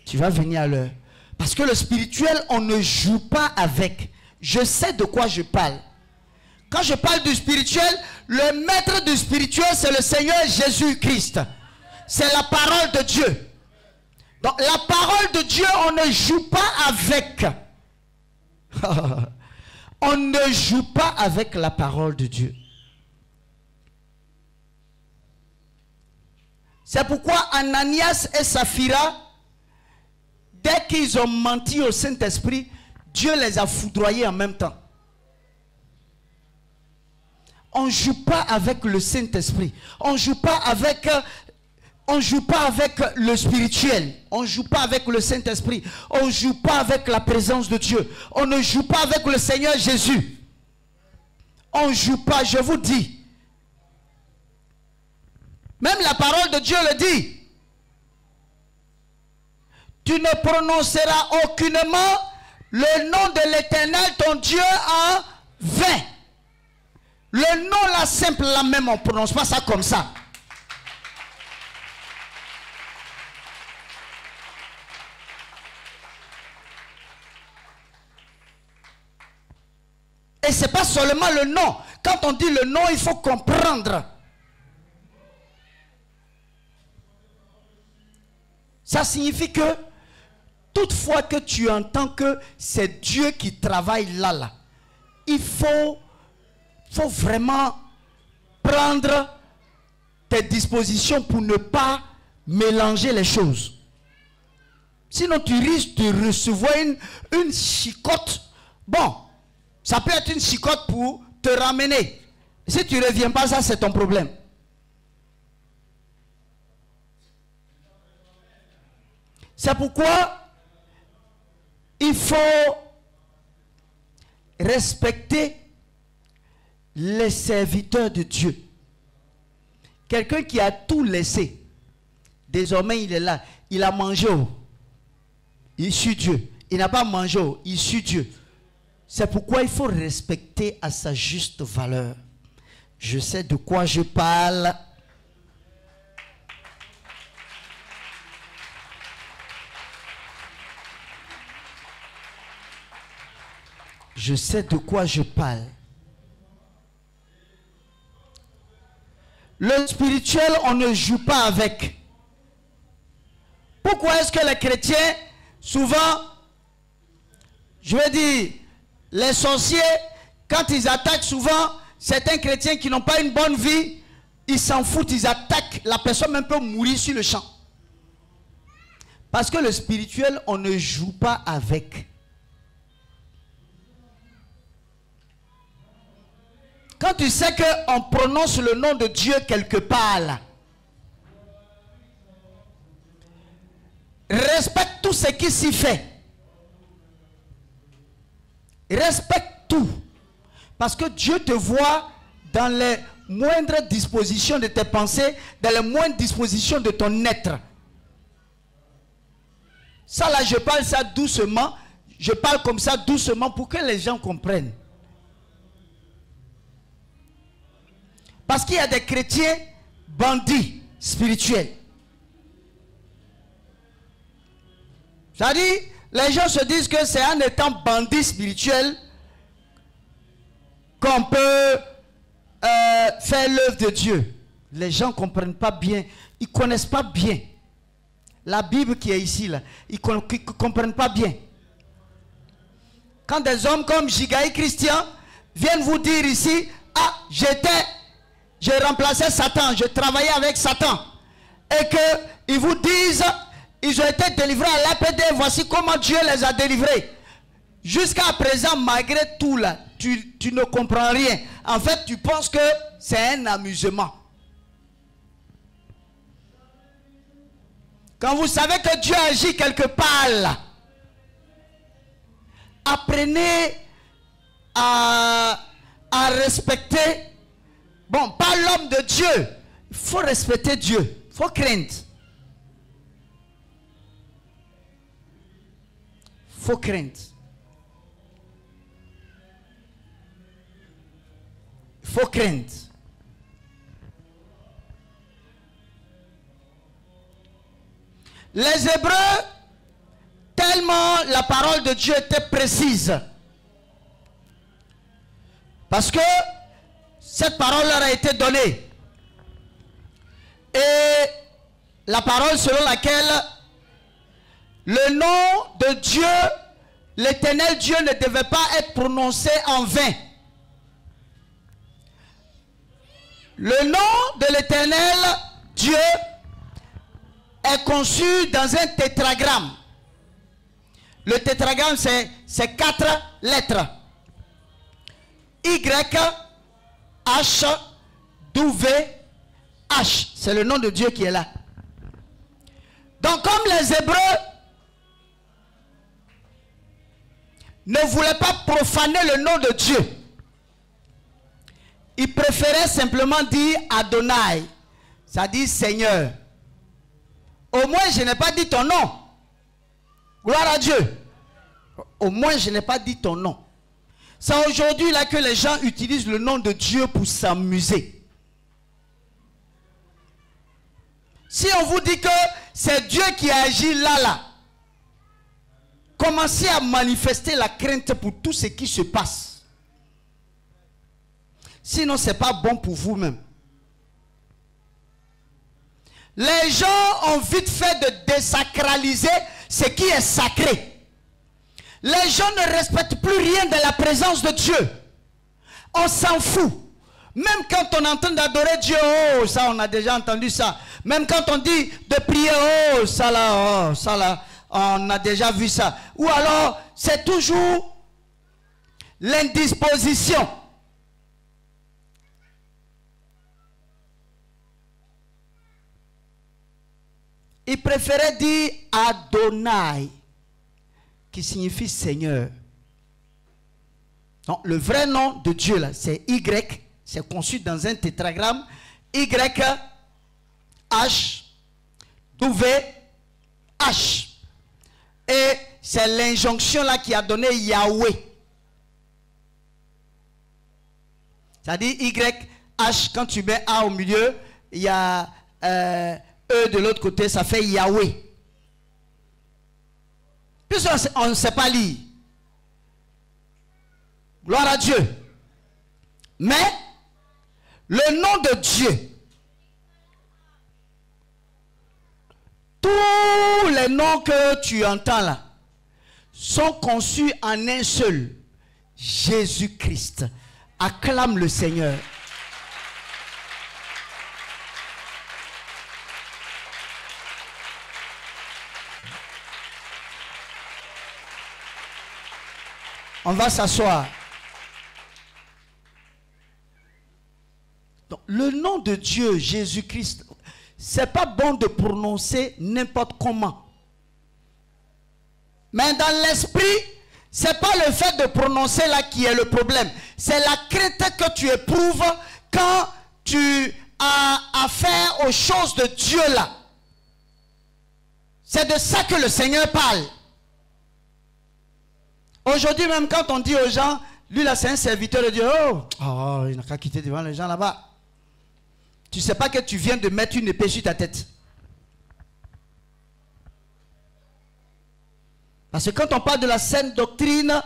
Tu vas venir à l'heure. Parce que le spirituel, on ne joue pas avec. Je sais de quoi je parle. Quand je parle du spirituel, le maître du spirituel, c'est le Seigneur Jésus-Christ. C'est la parole de Dieu. Donc la parole de Dieu, on ne joue pas avec. On ne joue pas avec la parole de Dieu. C'est pourquoi Ananias et Saphira, dès qu'ils ont menti au Saint-Esprit, Dieu les a foudroyés en même temps. On ne joue pas avec le Saint-Esprit. On ne joue pas avec le spirituel. On ne joue pas avec le Saint-Esprit. On ne joue pas avec la présence de Dieu. On ne joue pas avec le Seigneur Jésus. On ne joue pas, je vous dis. Même la parole de Dieu le dit. Tu ne prononceras aucunement le nom de l'Éternel, ton Dieu, en vain. Le nom là simple là même, on ne prononce pas ça comme ça. Et ce n'est pas seulement le nom. Quand on dit le nom, il faut comprendre. Ça signifie que toutefois que tu entends que c'est Dieu qui travaille là, il faut vraiment prendre tes dispositions pour ne pas mélanger les choses. Sinon, tu risques de recevoir une chicotte. Bon, ça peut être une chicotte pour te ramener. Si tu ne reviens pas, ça c'est ton problème. C'est pourquoi il faut respecter les serviteurs de Dieu. Quelqu'un qui a tout laissé, désormais il est là, il a mangé, il suit Dieu. Il n'a pas mangé, il suit Dieu. C'est pourquoi il faut respecter à sa juste valeur. Je sais de quoi je parle. Je sais de quoi je parle. Le spirituel, on ne joue pas avec. Pourquoi est-ce que les chrétiens, souvent, je veux dire, les sorciers, quand ils attaquent souvent, certains chrétiens qui n'ont pas une bonne vie, ils s'en foutent, ils attaquent, la personne même peut mourir sur le champ. Parce que le spirituel, on ne joue pas avec. Quand tu sais qu'on prononce le nom de Dieu quelque part là, respecte tout ce qui s'y fait. Respecte tout. Parce que Dieu te voit dans les moindres dispositions de tes pensées, dans les moindres dispositions de ton être. Ça là, je parle ça doucement. Je parle comme ça doucement pour que les gens comprennent. Parce qu'il y a des chrétiens bandits spirituels. C'est-à-dire, les gens se disent que c'est en étant bandit spirituel qu'on peut faire l'œuvre de Dieu. Les gens ne comprennent pas bien, ils ne connaissent pas bien. La Bible qui est ici, là, ils ne comprennent pas bien. Quand des hommes comme Jigaï Christian viennent vous dire ici, ah, j'ai remplacé Satan, je travaillais avec Satan. Et qu'ils vous disent, ils ont été délivrés à l'APD, voici comment Dieu les a délivrés. Jusqu'à présent, malgré tout là, tu ne comprends rien. En fait, tu penses que c'est un amusement. Quand vous savez que Dieu agit quelque part là, apprenez à respecter. Bon, pas l'homme de Dieu. Il faut respecter Dieu. Il faut craindre. Il faut craindre. Il faut craindre. Les Hébreux, tellement la parole de Dieu était précise. Parce que cette parole leur a été donnée. Et la parole selon laquelle le nom de Dieu, l'Éternel Dieu, ne devait pas être prononcé en vain. Le nom de l'Éternel Dieu est conçu dans un tétragramme. Le tétragramme, c'est 4 lettres. Y, H, W, H. C'est le nom de Dieu qui est là. Donc comme les Hébreux ne voulaient pas profaner le nom de Dieu, ils préféraient simplement dire Adonai, c'est-à-dire Seigneur. Au moins je n'ai pas dit ton nom. Gloire à Dieu. Au moins je n'ai pas dit ton nom. C'est aujourd'hui là que les gens utilisent le nom de Dieu pour s'amuser. Si on vous dit que c'est Dieu qui agit là, commencez à manifester la crainte pour tout ce qui se passe. Sinon, ce n'est pas bon pour vous-même. Les gens ont vite fait de désacraliser ce qui est sacré. Les gens ne respectent plus rien de la présence de Dieu. On s'en fout. Même quand on entend d'adorer Dieu, oh, ça on a déjà entendu ça. Même quand on dit de prier, oh, ça là, On a déjà vu ça. Ou alors, c'est toujours l'indisposition. Il préférait dire Adonai, qui signifie Seigneur. Donc, le vrai nom de Dieu, là, c'est Y. C'est conçu dans un tétragramme. Y, H, W, H. Et c'est l'injonction là qui a donné Yahweh. C'est-à-dire Y, H, quand tu mets A au milieu, il y a E de l'autre côté, ça fait Yahweh. Puisqu'on ne sait pas lire. Gloire à Dieu. Mais, le nom de Dieu, tous les noms que tu entends là, sont conçus en un seul. Jésus-Christ. Acclame le Seigneur. On va s'asseoir. Le nom de Dieu, Jésus-Christ, c'est pas bon de prononcer n'importe comment. Mais dans l'esprit, c'est pas le fait de prononcer là qui est le problème. C'est la crainte que tu éprouves quand tu as affaire aux choses de Dieu là. C'est de ça que le Seigneur parle. Aujourd'hui même quand on dit aux gens, lui là c'est un serviteur de Dieu, oh, il n'a qu'à quitter devant les gens là-bas. Tu ne sais pas que tu viens de mettre une épée sur ta tête. Parce que quand on parle de la sainte doctrine,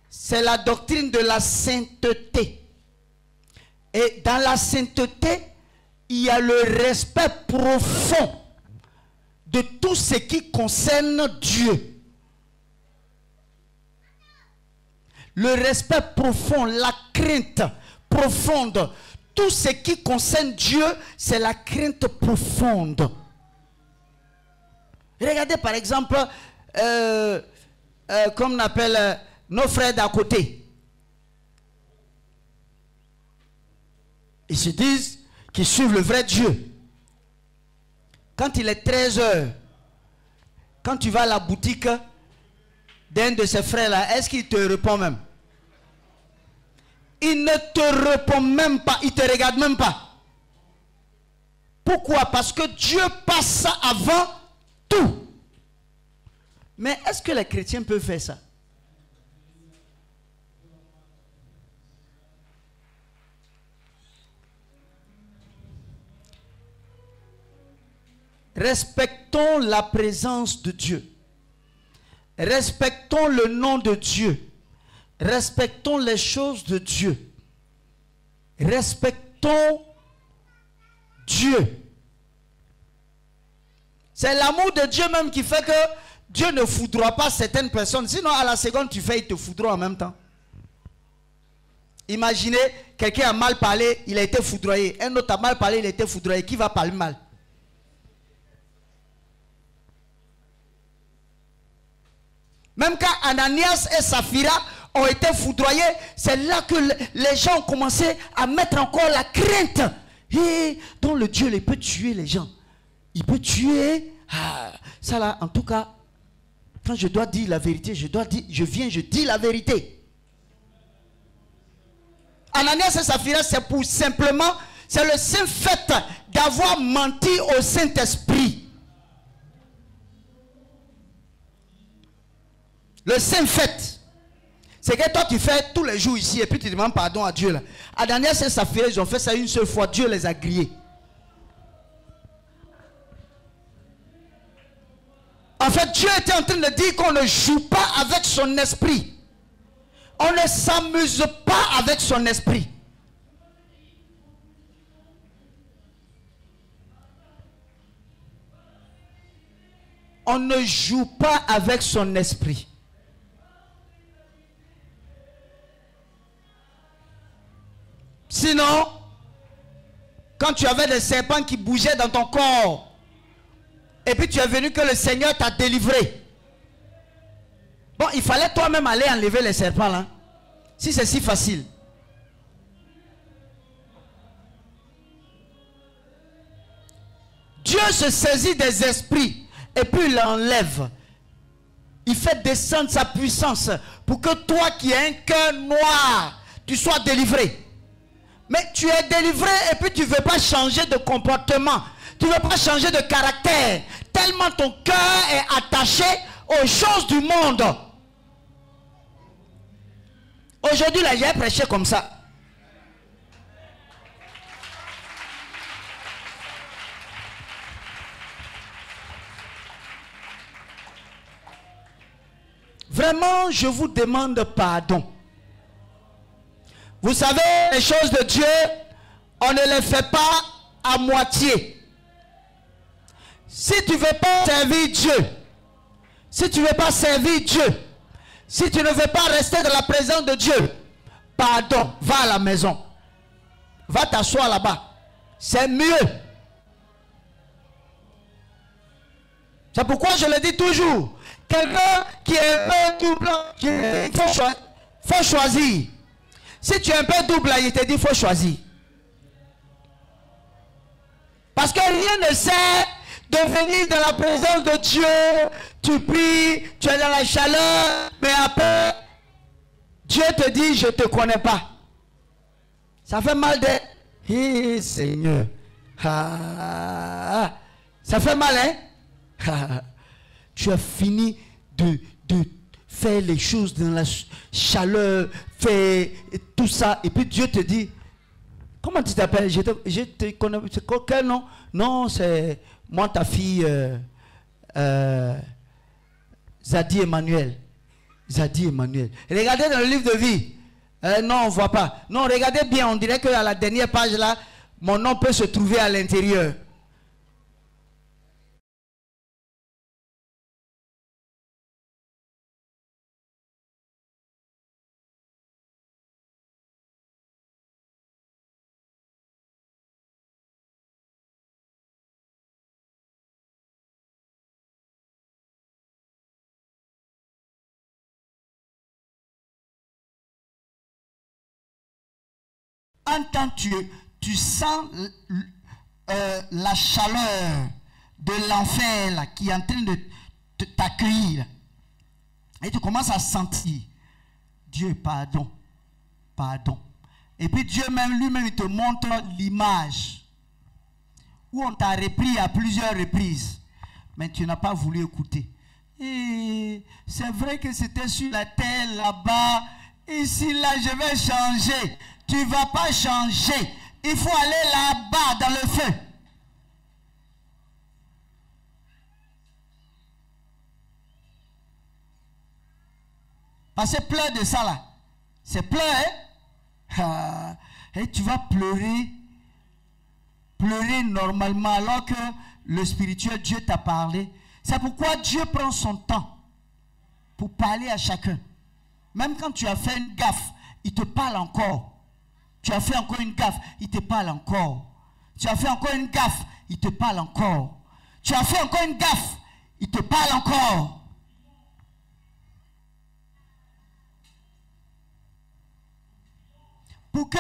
c'est la doctrine de la sainteté. Et dans la sainteté, il y a le respect profond de tout ce qui concerne Dieu. Le respect profond, la crainte profonde. Tout ce qui concerne Dieu, c'est la crainte profonde. Regardez par exemple, comme on appelle nos frères d'à côté. Ils se disent qu'ils suivent le vrai Dieu. Quand il est 13 h, quand tu vas à la boutique d'un de ces frères-là, est-ce qu'il te répond même? Il ne te répond même pas, il ne te regarde même pas. Pourquoi? Parce que Dieu passe ça avant tout. Mais est-ce que les chrétiens peuvent faire ça? Respectons la présence de Dieu. Respectons le nom de Dieu. Respectons les choses de Dieu. Respectons Dieu. C'est l'amour de Dieu même qui fait que Dieu ne foudroie pas certaines personnes. Sinon, à la seconde, tu fais, il te foudroie en même temps. Imaginez, quelqu'un a mal parlé, il a été foudroyé. Un autre a mal parlé, il a été foudroyé. Qui va parler mal? Même quand Ananias et Saphira ont été foudroyés, c'est là que les gens ont commencé à mettre encore la crainte. Et donc le Dieu, il peut tuer les gens. Il peut tuer. Ah, ça là, en tout cas, quand je dois dire la vérité, je dis la vérité. Ananias et Saphira, c'est pour simplement, c'est le simple fait d'avoir menti au Saint-Esprit. Le simple fait, c'est que toi tu fais tous les jours ici et puis tu demandes pardon à Dieu là. Ananias et Saphira, ils ont fait ça une seule fois, Dieu les a grillés. En fait, Dieu était en train de dire qu'on ne joue pas avec son esprit. On ne s'amuse pas avec son esprit. On ne joue pas avec son esprit. Sinon, quand tu avais des serpents qui bougeaient dans ton corps, et puis tu es venu que le Seigneur t'a délivré, Bon, il fallait toi-même aller enlever les serpents là. Si c'est si facile. Dieu se saisit des esprits et puis il l'enlève. Il fait descendre sa puissance pour que toi qui as un cœur noir, tu sois délivré. Mais tu es délivré et puis tu ne veux pas changer de comportement. Tu ne veux pas changer de caractère. Tellement ton cœur est attaché aux choses du monde. Aujourd'hui, là, j'ai prêché comme ça. Vraiment, je vous demande pardon. Vous savez, les choses de Dieu, on ne les fait pas à moitié. Si tu ne veux pas servir Dieu, si tu ne veux pas servir Dieu, si tu ne veux pas rester dans la présence de Dieu, pardon, va à la maison. Va t'asseoir là-bas. C'est mieux. C'est pourquoi je le dis toujours. Quelqu'un qui est un peu double, il faut choisir. Si tu es un peu double, il te dit il faut choisir. Parce que rien ne sert de venir dans la présence de Dieu. Tu pries, tu es dans la chaleur, mais après, Dieu te dit je ne te connais pas. Ça fait mal de... Hé Seigneur. Ah, ça fait mal, hein? Tu as fini de faire les choses dans la chaleur, faire tout ça, et puis Dieu te dit, comment tu t'appelles? Je te connais, c'est quel nom? Non, c'est moi ta fille Zadie Emmanuel. Zadie Emmanuel. Regardez dans le livre de vie. Non, on ne voit pas. Non, regardez bien, on dirait qu'à la dernière page là, mon nom peut se trouver à l'intérieur. Quand tu sens la chaleur de l'enfer là, qui est en train de t'accueillir, et tu commences à sentir, Dieu, pardon, pardon. Et puis Dieu même lui-même il te montre l'image où on t'a repris à plusieurs reprises, mais tu n'as pas voulu écouter. Et c'est vrai que c'était sur la terre là-bas. Ici, là, je vais changer. Tu ne vas pas changer. Il faut aller là-bas, dans le feu. Parce que pleure de ça, là. C'est pleurer. Hein? Et tu vas pleurer. Pleurer normalement, alors que le spirituel, Dieu t'a parlé. C'est pourquoi Dieu prend son temps pour parler à chacun. Même quand tu as fait une gaffe, il te parle encore. Tu as fait encore une gaffe, il te parle encore. Tu as fait encore une gaffe, il te parle encore. Tu as fait encore une gaffe, il te parle encore. Pour que,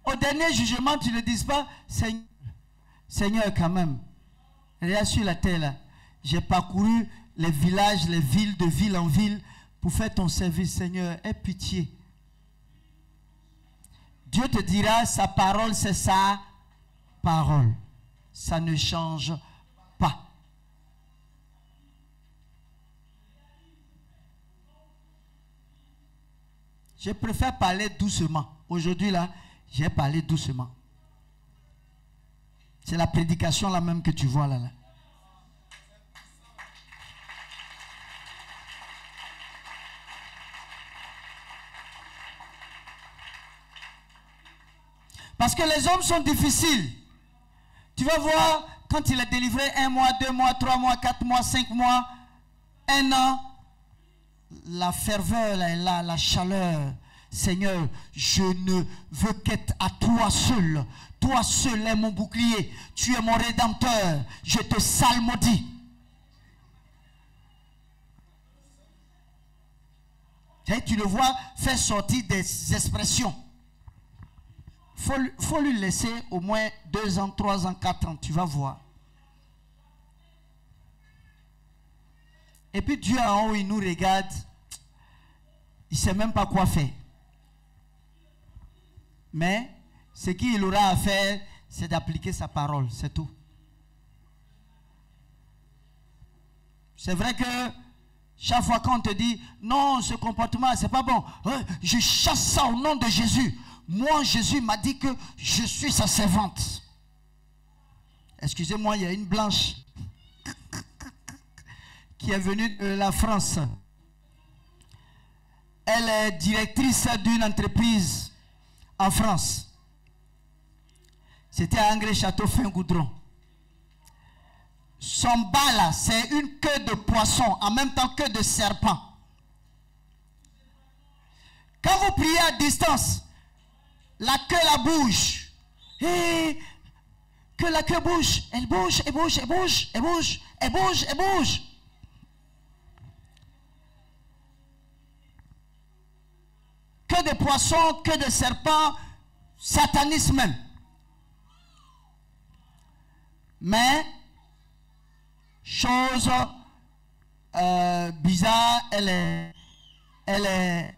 au dernier jugement, tu ne dises pas, Seigneur, quand même, regarde sur la terre là, j'ai parcouru les villages, les villes, de ville en ville, pour faire ton service, Seigneur, aie pitié. Dieu te dira, sa parole, c'est sa parole. Ça ne change pas. Je préfère parler doucement. Aujourd'hui, là, j'ai parlé doucement. C'est la prédication là même que tu vois là. Parce que les hommes sont difficiles. Tu vas voir, quand il est délivré 1 mois, 2 mois, 3 mois, 4 mois, 5 mois, 1 an, la ferveur est là, la chaleur. Seigneur, je ne veux qu'être à toi seul. Toi seul est mon bouclier. Tu es mon rédempteur. Je te salmodie. Tu le vois faire sortir des expressions. Faut lui laisser au moins 2 ans, 3 ans, 4 ans. Tu vas voir. Et puis Dieu en haut, il nous regarde. Il ne sait même pas quoi faire. Mais ce qu'il aura à faire, c'est d'appliquer sa parole. C'est tout. C'est vrai que chaque fois qu'on te dit non, ce comportement, c'est pas bon. Je chasse ça au nom de Jésus. Moi, Jésus m'a dit que je suis sa servante. Excusez-moi, il y a une blanche qui est venue de la France. Elle est directrice d'une entreprise en France. C'était à Angers Château Fin Goudron. Son bas là, c'est une queue de poisson, en même temps que de serpent. Quand vous priez à distance, la queue la bouge. Et que la queue bouge, elle bouge, elle bouge, elle bouge, elle bouge, elle bouge, elle bouge. Que de poissons, que de serpents, satanisme même. Mais, chose bizarre, elle est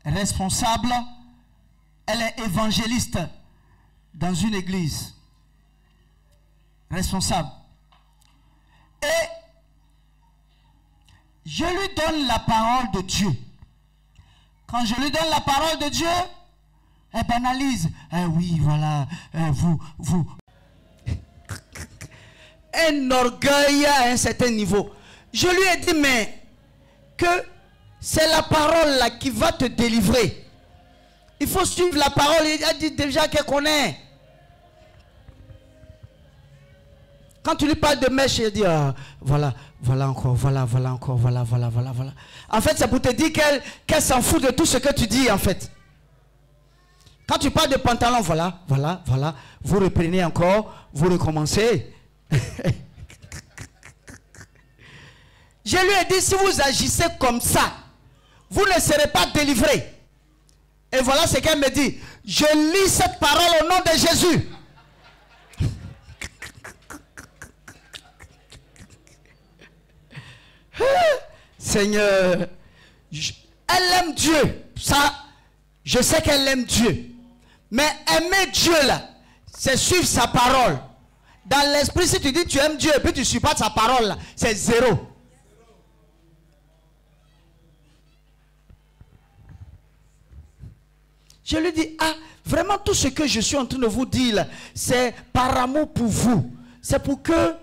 responsable, elle est évangéliste dans une église. Responsable. Et je lui donne la parole de Dieu. Quand je lui donne la parole de Dieu, elle banalise. Oui, voilà, vous. Un orgueil à un certain niveau. Je lui ai dit, mais que c'est la parole là qui va te délivrer. Il faut suivre la parole. Il a dit déjà qu'elle connaît. Quand tu lui parles de mèche, il dit voilà encore. En fait, c'est pour te dire qu'elle s'en fout de tout ce que tu dis, en fait. Quand tu parles de pantalon, voilà. Vous reprenez encore, vous recommencez. Je lui ai dit, si vous agissez comme ça, vous ne serez pas délivrés. Et voilà ce qu'elle me dit. Je lis cette parole au nom de Jésus. Seigneur, elle aime Dieu. Ça, je sais qu'elle aime Dieu. Mais aimer Dieu là, c'est suivre sa parole. Dans l'esprit, si tu dis tu aimes Dieu et puis tu ne suis pas sa parole là, c'est 0. Je lui dis, vraiment tout ce que je suis en train de vous dire là, c'est par amour pour vous. C'est pour que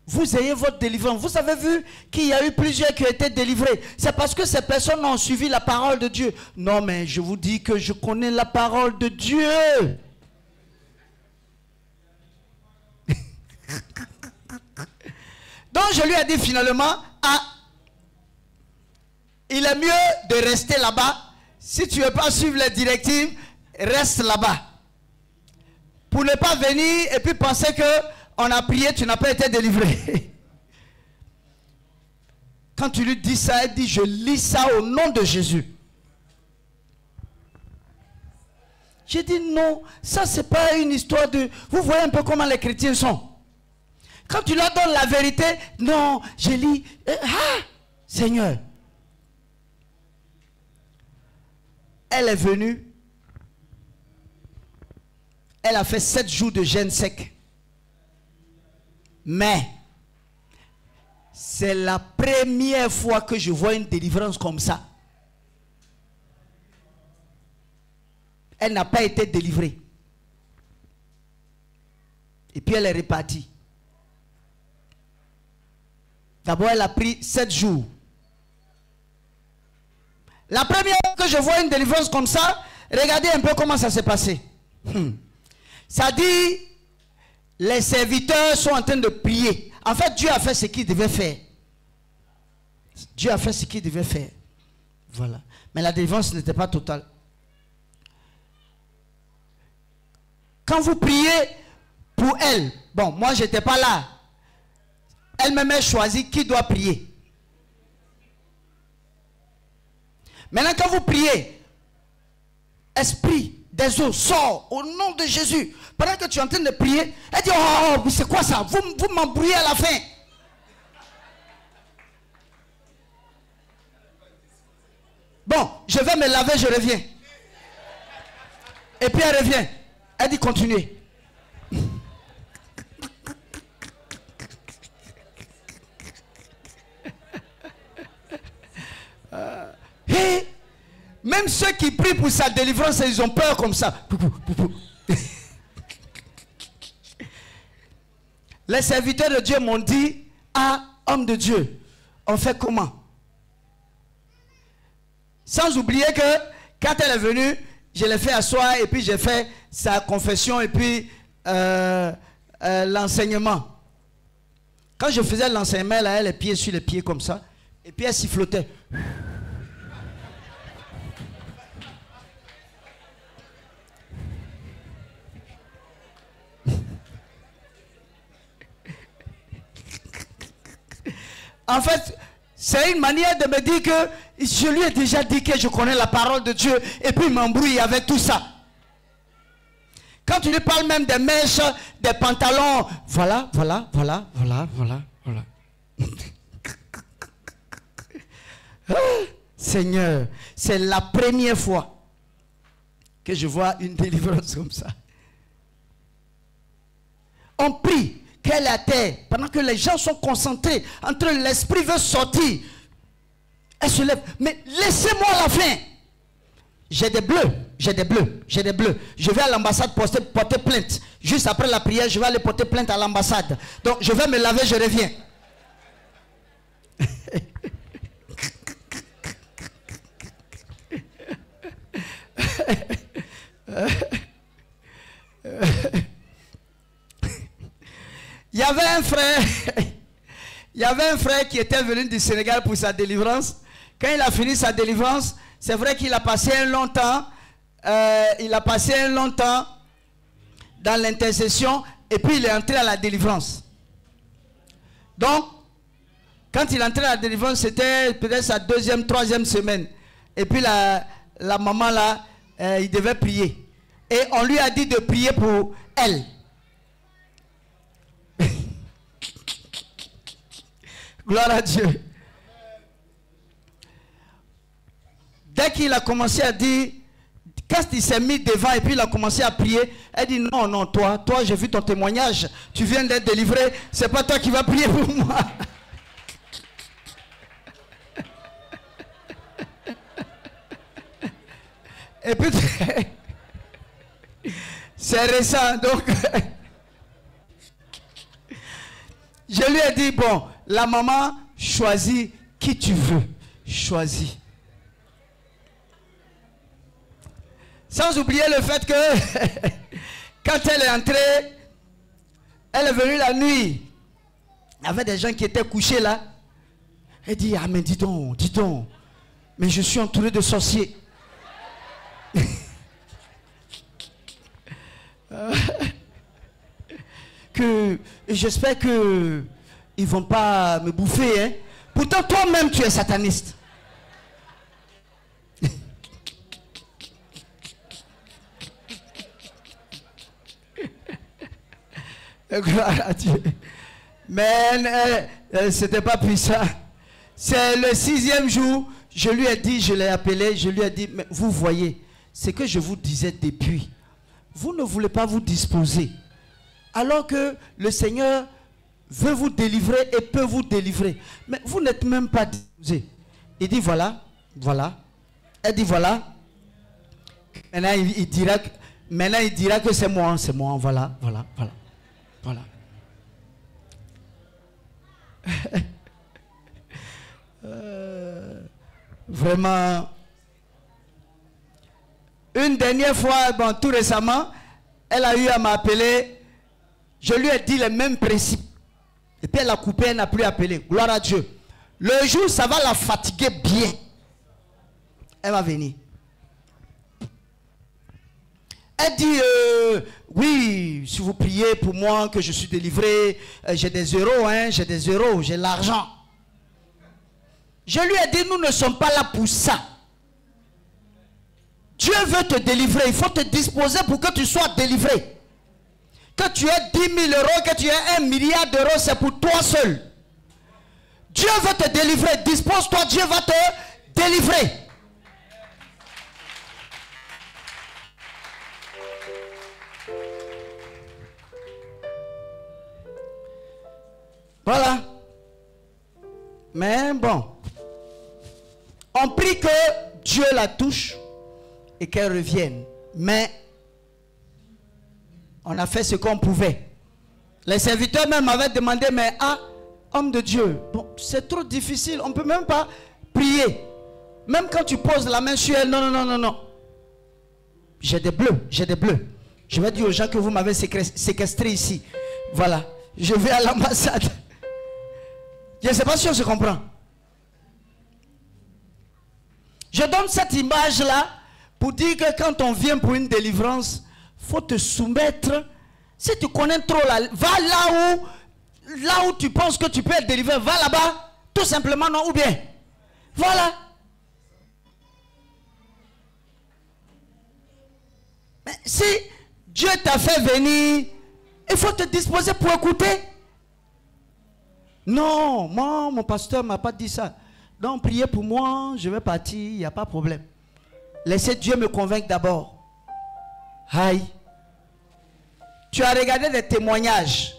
vous ayez votre délivrance. Vous avez vu qu'il y a eu plusieurs qui ont été délivrés. C'est parce que ces personnes ont suivi la parole de Dieu. Non, mais je vous dis que je connais la parole de Dieu. Donc je lui ai dit finalement, il est mieux de rester là-bas. Si tu ne veux pas suivre les directives, reste là-bas. Pour ne pas venir et puis penser que on a prié, tu n'as pas été délivré. Quand tu lui dis ça, elle dit, je lis ça au nom de Jésus. J'ai dit, non, ça c'est pas une histoire de... Vous voyez un peu comment les chrétiens sont. Quand tu leur donnes la vérité, non, je lis... Seigneur. Elle est venue. Elle a fait 7 jours de jeûne sec. Mais, c'est la première fois que je vois une délivrance comme ça. Elle n'a pas été délivrée. Et puis elle est repartie. D'abord, elle a pris 7 jours. La première fois que je vois une délivrance comme ça, regardez un peu comment ça s'est passé. Ça dit... Les serviteurs sont en train de prier. En fait, Dieu a fait ce qu'il devait faire. Dieu a fait ce qu'il devait faire. Voilà. Mais la délivrance n'était pas totale. Quand vous priez pour elle, bon, moi, je n'étais pas là. Elle-même a choisi qui doit prier. Maintenant, quand vous priez, esprit des eaux, sort au nom de Jésus. Pendant que tu es en train de prier, elle dit, oh, c'est quoi ça? Vous m'embrouillez à la fin. Bon, je vais me laver, je reviens. Et puis elle revient. Elle dit, continuez. Et même ceux qui prient pour sa délivrance, ils ont peur comme ça. Les serviteurs de Dieu m'ont dit, ah, homme de Dieu, on fait comment? Sans oublier que quand elle est venue, je l'ai fait asseoir et puis j'ai fait sa confession et puis l'enseignement. Quand je faisais l'enseignement, elle avait les pieds sur les pieds comme ça et puis elle sifflotait. En fait, c'est une manière de me dire que je lui ai déjà dit que je connais la parole de Dieu et puis il m'embrouille avec tout ça. Quand tu lui parles même des mèches, des pantalons, voilà. Seigneur, c'est la première fois que je vois une délivrance comme ça. On prie. Qu'elle est à terre, pendant que les gens sont concentrés, entre l'esprit veut sortir, elle se lève, mais laissez-moi la fin. J'ai des bleus. Je vais à l'ambassade porter plainte. Juste après la prière, je vais aller porter plainte à l'ambassade. Donc je vais me laver, je reviens. Il y avait un frère qui était venu du Sénégal pour sa délivrance. Quand il a fini sa délivrance, c'est vrai qu'il a passé un long temps. Dans l'intercession et puis il est entré à la délivrance. Donc, quand il est entré à la délivrance, c'était peut-être sa deuxième, troisième semaine. Et puis la maman là, il devait prier. Et on lui a dit de prier pour elle. Gloire à Dieu. Dès qu'il a commencé à dire, quand il s'est mis devant et puis il a commencé à prier, elle dit non, toi j'ai vu ton témoignage, tu viens d'être délivré, c'est pas toi qui vas prier pour moi. Et puis c'est récent, donc je lui ai dit, bon, la maman choisit qui tu veux, choisis. Sans oublier le fait que quand elle est entrée, elle est venue la nuit. Il y avait des gens qui étaient couchés là. Elle dit, ah mais dis donc, mais je suis entouré de sorciers. J'espère que ils vont pas me bouffer, hein. Pourtant toi-même tu es sataniste. Gloire à Dieu. Mais c'était pas puissant. C'est le 6e jour, je lui ai dit, je l'ai appelé, je lui ai dit, mais vous voyez, ce que je vous disais depuis, vous ne voulez pas vous disposer. Alors que le Seigneur veut vous délivrer et peut vous délivrer. Mais vous n'êtes même pas disposé. Il dit voilà. Elle dit voilà. Maintenant il dira que c'est moi, voilà. Vraiment. Une dernière fois, bon, tout récemment, elle a eu à m'appeler. Je lui ai dit les mêmes principes. Et puis elle a coupé, elle n'a plus appelé. Gloire à Dieu. Le jour, ça va la fatiguer bien. Elle va venir. Elle dit, oui, si vous priez pour moi que je suis délivré, j'ai des euros, j'ai l'argent. Je lui ai dit, nous ne sommes pas là pour ça. Dieu veut te délivrer. Il faut te disposer pour que tu sois délivré. Que tu aies 10 000 euros, que tu aies 1 milliard d'euros, c'est pour toi seul. Dieu veut te délivrer. Dispose-toi, Dieu va te délivrer. Voilà. Mais bon. On prie que Dieu la touche et qu'elle revienne. Mais on a fait ce qu'on pouvait. Les serviteurs même m'avaient demandé, mais homme de Dieu, bon, c'est trop difficile, on ne peut même pas prier. Même quand tu poses la main sur elle, non, non, non, non, non. J'ai des bleus, j'ai des bleus. Je vais dire aux gens que vous m'avez séquestré ici. Voilà, je vais à l'ambassade. Je ne sais pas si on se comprend. Je donne cette image-là pour dire que quand on vient pour une délivrance, il faut te soumettre. Si tu connais trop, va là où tu penses que tu peux être délivré, va là-bas, tout simplement, non, ou bien. Voilà. Mais si Dieu t'a fait venir, il faut te disposer pour écouter. Non, moi, mon pasteur ne m'a pas dit ça. Donc, priez pour moi, je vais partir, il n'y a pas de problème. Laissez Dieu me convaincre d'abord. Aïe. Tu as regardé des témoignages.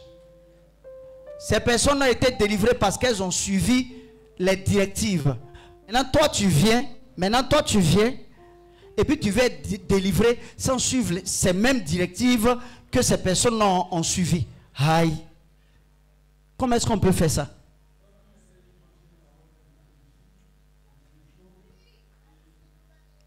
Ces personnes ont été délivrées parce qu'elles ont suivi les directives. Maintenant, toi, tu viens. Et puis, tu vas être délivré sans suivre ces mêmes directives que ces personnes ont suivies. Aïe. Comment est-ce qu'on peut faire ça?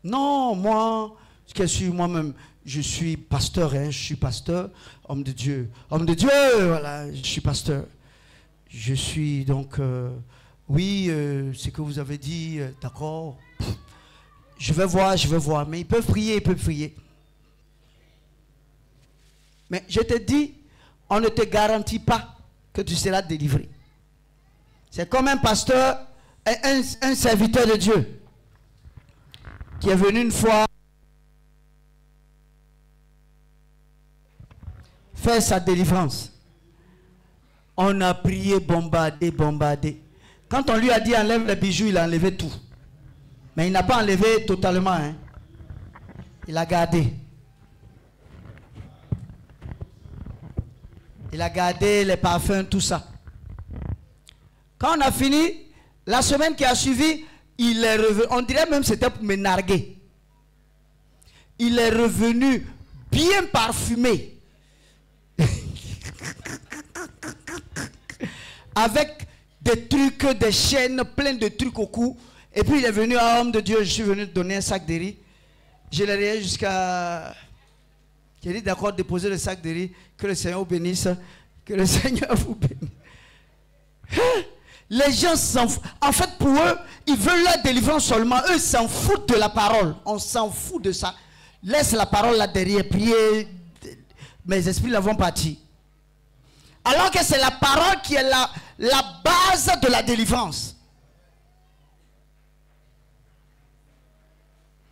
Non, moi-même, je suis pasteur, hein, je suis pasteur, homme de Dieu. Homme de Dieu, voilà, je suis pasteur. Je suis donc, oui, ce que vous avez dit, d'accord. Je vais voir, mais ils peuvent prier, Mais je te dis, on ne te garantit pas que tu seras délivré. C'est comme un pasteur, un serviteur de Dieu, qui est venu une fois faire sa délivrance. On a prié, bombardé. Quand on lui a dit enlève les bijoux, il a enlevé tout. Mais il n'a pas enlevé totalement. Hein. Il a gardé. Il a gardé les parfums, tout ça. Quand on a fini, la semaine qui a suivi, il est revenu. On dirait même que c'était pour me narguer. Il est revenu bien parfumé. Avec des trucs, des chaînes, plein de trucs au cou. Et puis il est venu à homme de Dieu. Je suis venu donner un sac de riz. Je l'ai réveillé jusqu'à... J'ai dit d'accord, déposer le sac de riz. Que le Seigneur vous bénisse. Que le Seigneur vous bénisse. Les gens s'en foutent. En fait, pour eux, ils veulent la délivrance seulement. Eux s'en foutent de la parole. On s'en fout de ça. Laisse la parole là derrière. Priez. Mes esprits là vont partir. Alors que c'est la parole qui est la base de la délivrance.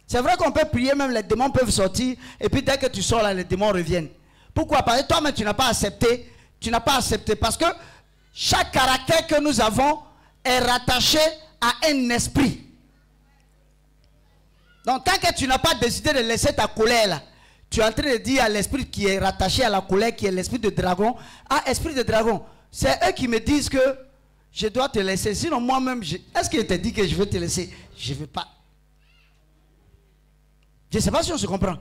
C'est vrai qu'on peut prier, même les démons peuvent sortir. Et puis dès que tu sors là, les démons reviennent. Pourquoi? Parce que toi-même, tu n'as pas accepté. Tu n'as pas accepté. Parce que chaque caractère que nous avons est rattaché à un esprit. Donc tant que tu n'as pas décidé de laisser ta colère là, tu es en train de dire à l'esprit qui est rattaché à la colère, qui est l'esprit de dragon. Ah, esprit de dragon, c'est eux qui me disent que je dois te laisser. Sinon moi-même, est-ce qu'il te dit que je veux te laisser? Je ne veux pas. Je ne sais pas si on se comprend.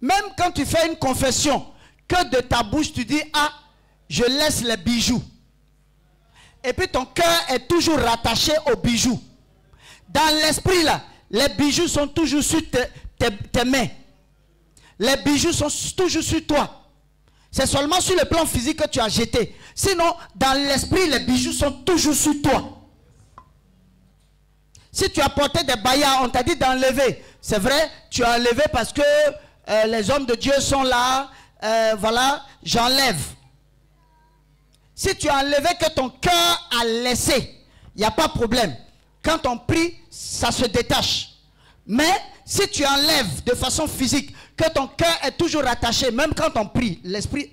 Même quand tu fais une confession, que de ta bouche tu dis, ah, je laisse les bijoux. Et puis ton cœur est toujours rattaché aux bijoux. Dans l'esprit là, les bijoux sont toujours sur tes mains. Les bijoux sont toujours sur toi. C'est seulement sur le plan physique que tu as jeté. Sinon, dans l'esprit, les bijoux sont toujours sur toi. Si tu as porté des baillards, on t'a dit d'enlever. C'est vrai, tu as enlevé parce que les hommes de Dieu sont là. Voilà, j'enlève. Si tu as enlevé que ton cœur a laissé, il n'y a pas de problème. quand on prie, ça se détache. Mais si tu enlèves de façon physique, que ton cœur est toujours attaché, même quand on prie, l'esprit,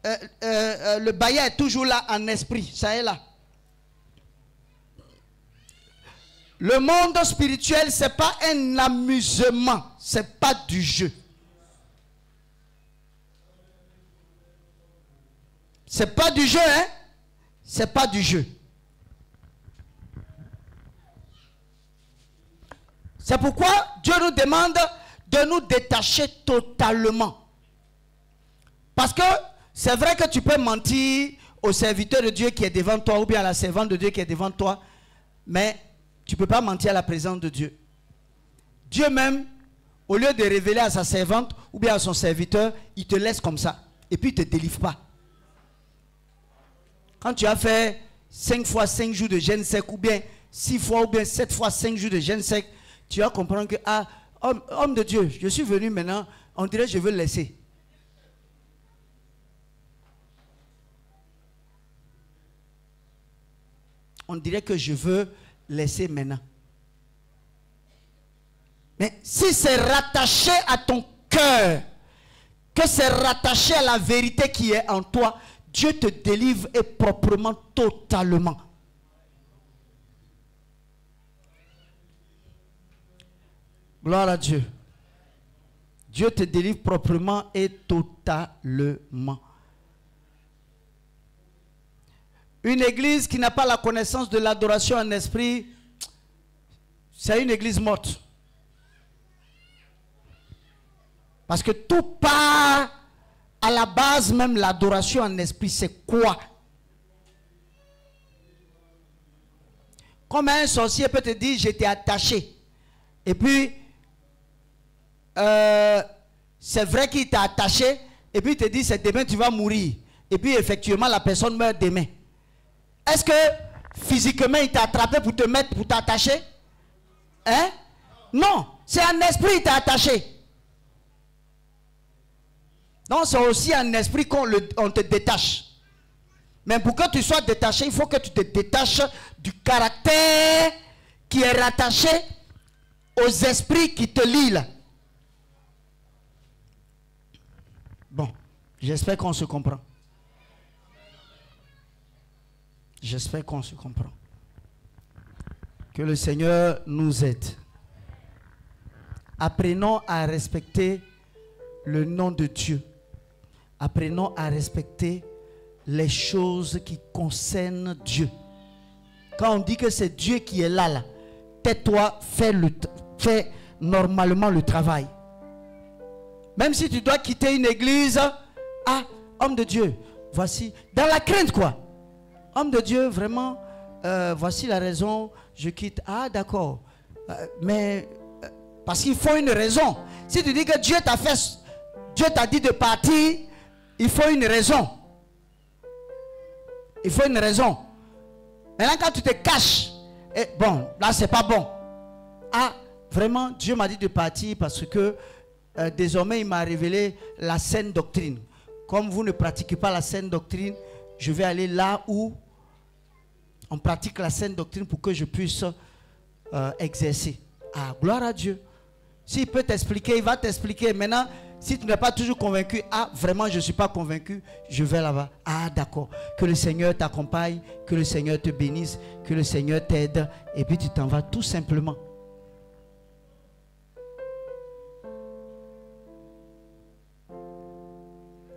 le baillet est toujours là en esprit, ça est là. Le monde spirituel, ce n'est pas un amusement, ce n'est pas du jeu. Ce n'est pas du jeu, hein? Ce n'est pas du jeu. C'est pourquoi Dieu nous demande de nous détacher totalement. Parce que c'est vrai que tu peux mentir au serviteur de Dieu qui est devant toi ou bien à la servante de Dieu qui est devant toi, mais tu ne peux pas mentir à la présence de Dieu. Dieu même, au lieu de révéler à sa servante ou bien à son serviteur, il te laisse comme ça. Et puis il ne te délivre pas. Quand tu as fait 5 fois 5 jours de jeûne sec, ou bien 6 fois ou bien 7 fois 5 jours de jeûne sec, tu vas comprendre que, ah, homme de Dieu, je suis venu maintenant, on dirait que je veux le laisser. On dirait que je veux laisser maintenant. Mais si c'est rattaché à ton cœur, que c'est rattaché à la vérité qui est en toi, Dieu te délivre et proprement, totalement. Gloire à Dieu. Dieu te délivre proprement et totalement. Une église qui n'a pas la connaissance de l'adoration en esprit, c'est une église morte. Parce que tout part à la base même, l'adoration en esprit, c'est quoi? Comme un sorcier peut te dire, j'étais attaché. Et puis, c'est vrai qu'il t'a attaché, et puis il te dit, c'est demain tu vas mourir. Et puis effectivement, la personne meurt demain. Est-ce que physiquement il t'a attrapé pour te mettre, pour t'attacher? Hein? Non, c'est en esprit il t'a attaché. Donc c'est aussi en esprit qu'on te détache. Mais pour que tu sois détaché, il faut que tu te détaches du caractère qui est rattaché aux esprits qui te lient là. Bon, j'espère qu'on se comprend. J'espère qu'on se comprend. Que le Seigneur nous aide. Apprenons à respecter le nom de Dieu. Apprenons à respecter les choses qui concernent Dieu. Quand on dit que c'est Dieu qui est là, tais-toi, fais normalement le travail. Même si tu dois quitter une église, ah, homme de Dieu, voici, dans la crainte quoi. Homme de Dieu, vraiment, voici la raison, je quitte. Ah, d'accord. Mais, parce qu'il faut une raison. Si tu dis que Dieu t'a fait, Dieu t'a dit de partir, il faut une raison. Il faut une raison. Maintenant, quand tu te caches, et bon, là, c'est pas bon. Ah, vraiment, Dieu m'a dit de partir parce que désormais, il m'a révélé la saine doctrine. Comme vous ne pratiquez pas la saine doctrine, je vais aller là où on pratique la saine doctrine pour que je puisse exercer. Ah, gloire à Dieu. S'il peut t'expliquer, il va t'expliquer. Maintenant, si tu n'es pas toujours convaincu, ah, vraiment, je ne suis pas convaincu, je vais là-bas. Ah, d'accord. Que le Seigneur t'accompagne, que le Seigneur te bénisse, que le Seigneur t'aide. Et puis, tu t'en vas tout simplement.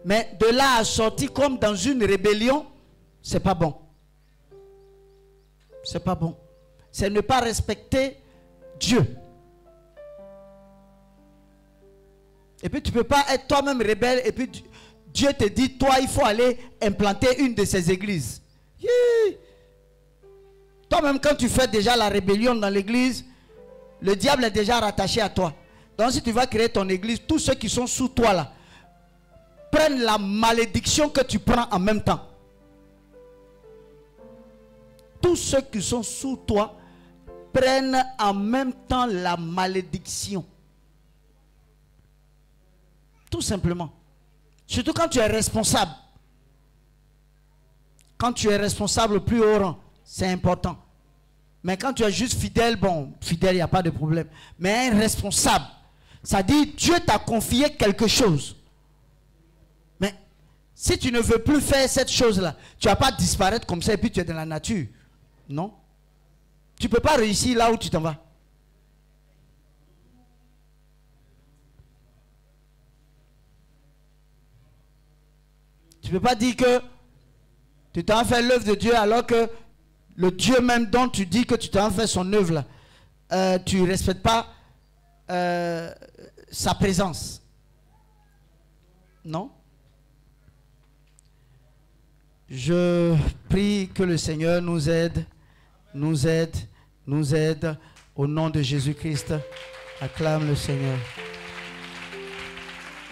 Mais de là à sortir comme dans une rébellion, c'est pas bon. C'est pas bon. C'est ne pas respecter Dieu. Et puis tu ne peux pas être toi-même rebelle et puis Dieu te dit, toi il faut aller implanter une de ces églises. Yeah. Toi-même quand tu fais déjà la rébellion dans l'église, le diable est déjà rattaché à toi. Donc si tu vas créer ton église, tous ceux qui sont sous toi là, prennent la malédiction que tu prends en même temps. Tous ceux qui sont sous toi prennent en même temps la malédiction. Tout simplement. Surtout quand tu es responsable. Quand tu es responsable au plus haut rang, c'est important. Mais quand tu es juste fidèle, bon, fidèle, il n'y a pas de problème. Mais un responsable, ça dit, Dieu t'a confié quelque chose. Mais si tu ne veux plus faire cette chose-là, tu ne vas pas disparaître comme ça et puis tu es dans la nature. Non. Tu ne peux pas réussir là où tu t'en vas. Tu ne peux pas dire que tu t'en fais l'œuvre de Dieu alors que le Dieu même dont tu dis que tu t'en fais son œuvre là, tu ne respectes pas sa présence. Non? Je prie que le Seigneur nous aide, nous aide, nous aide au nom de Jésus-Christ. Acclame le Seigneur.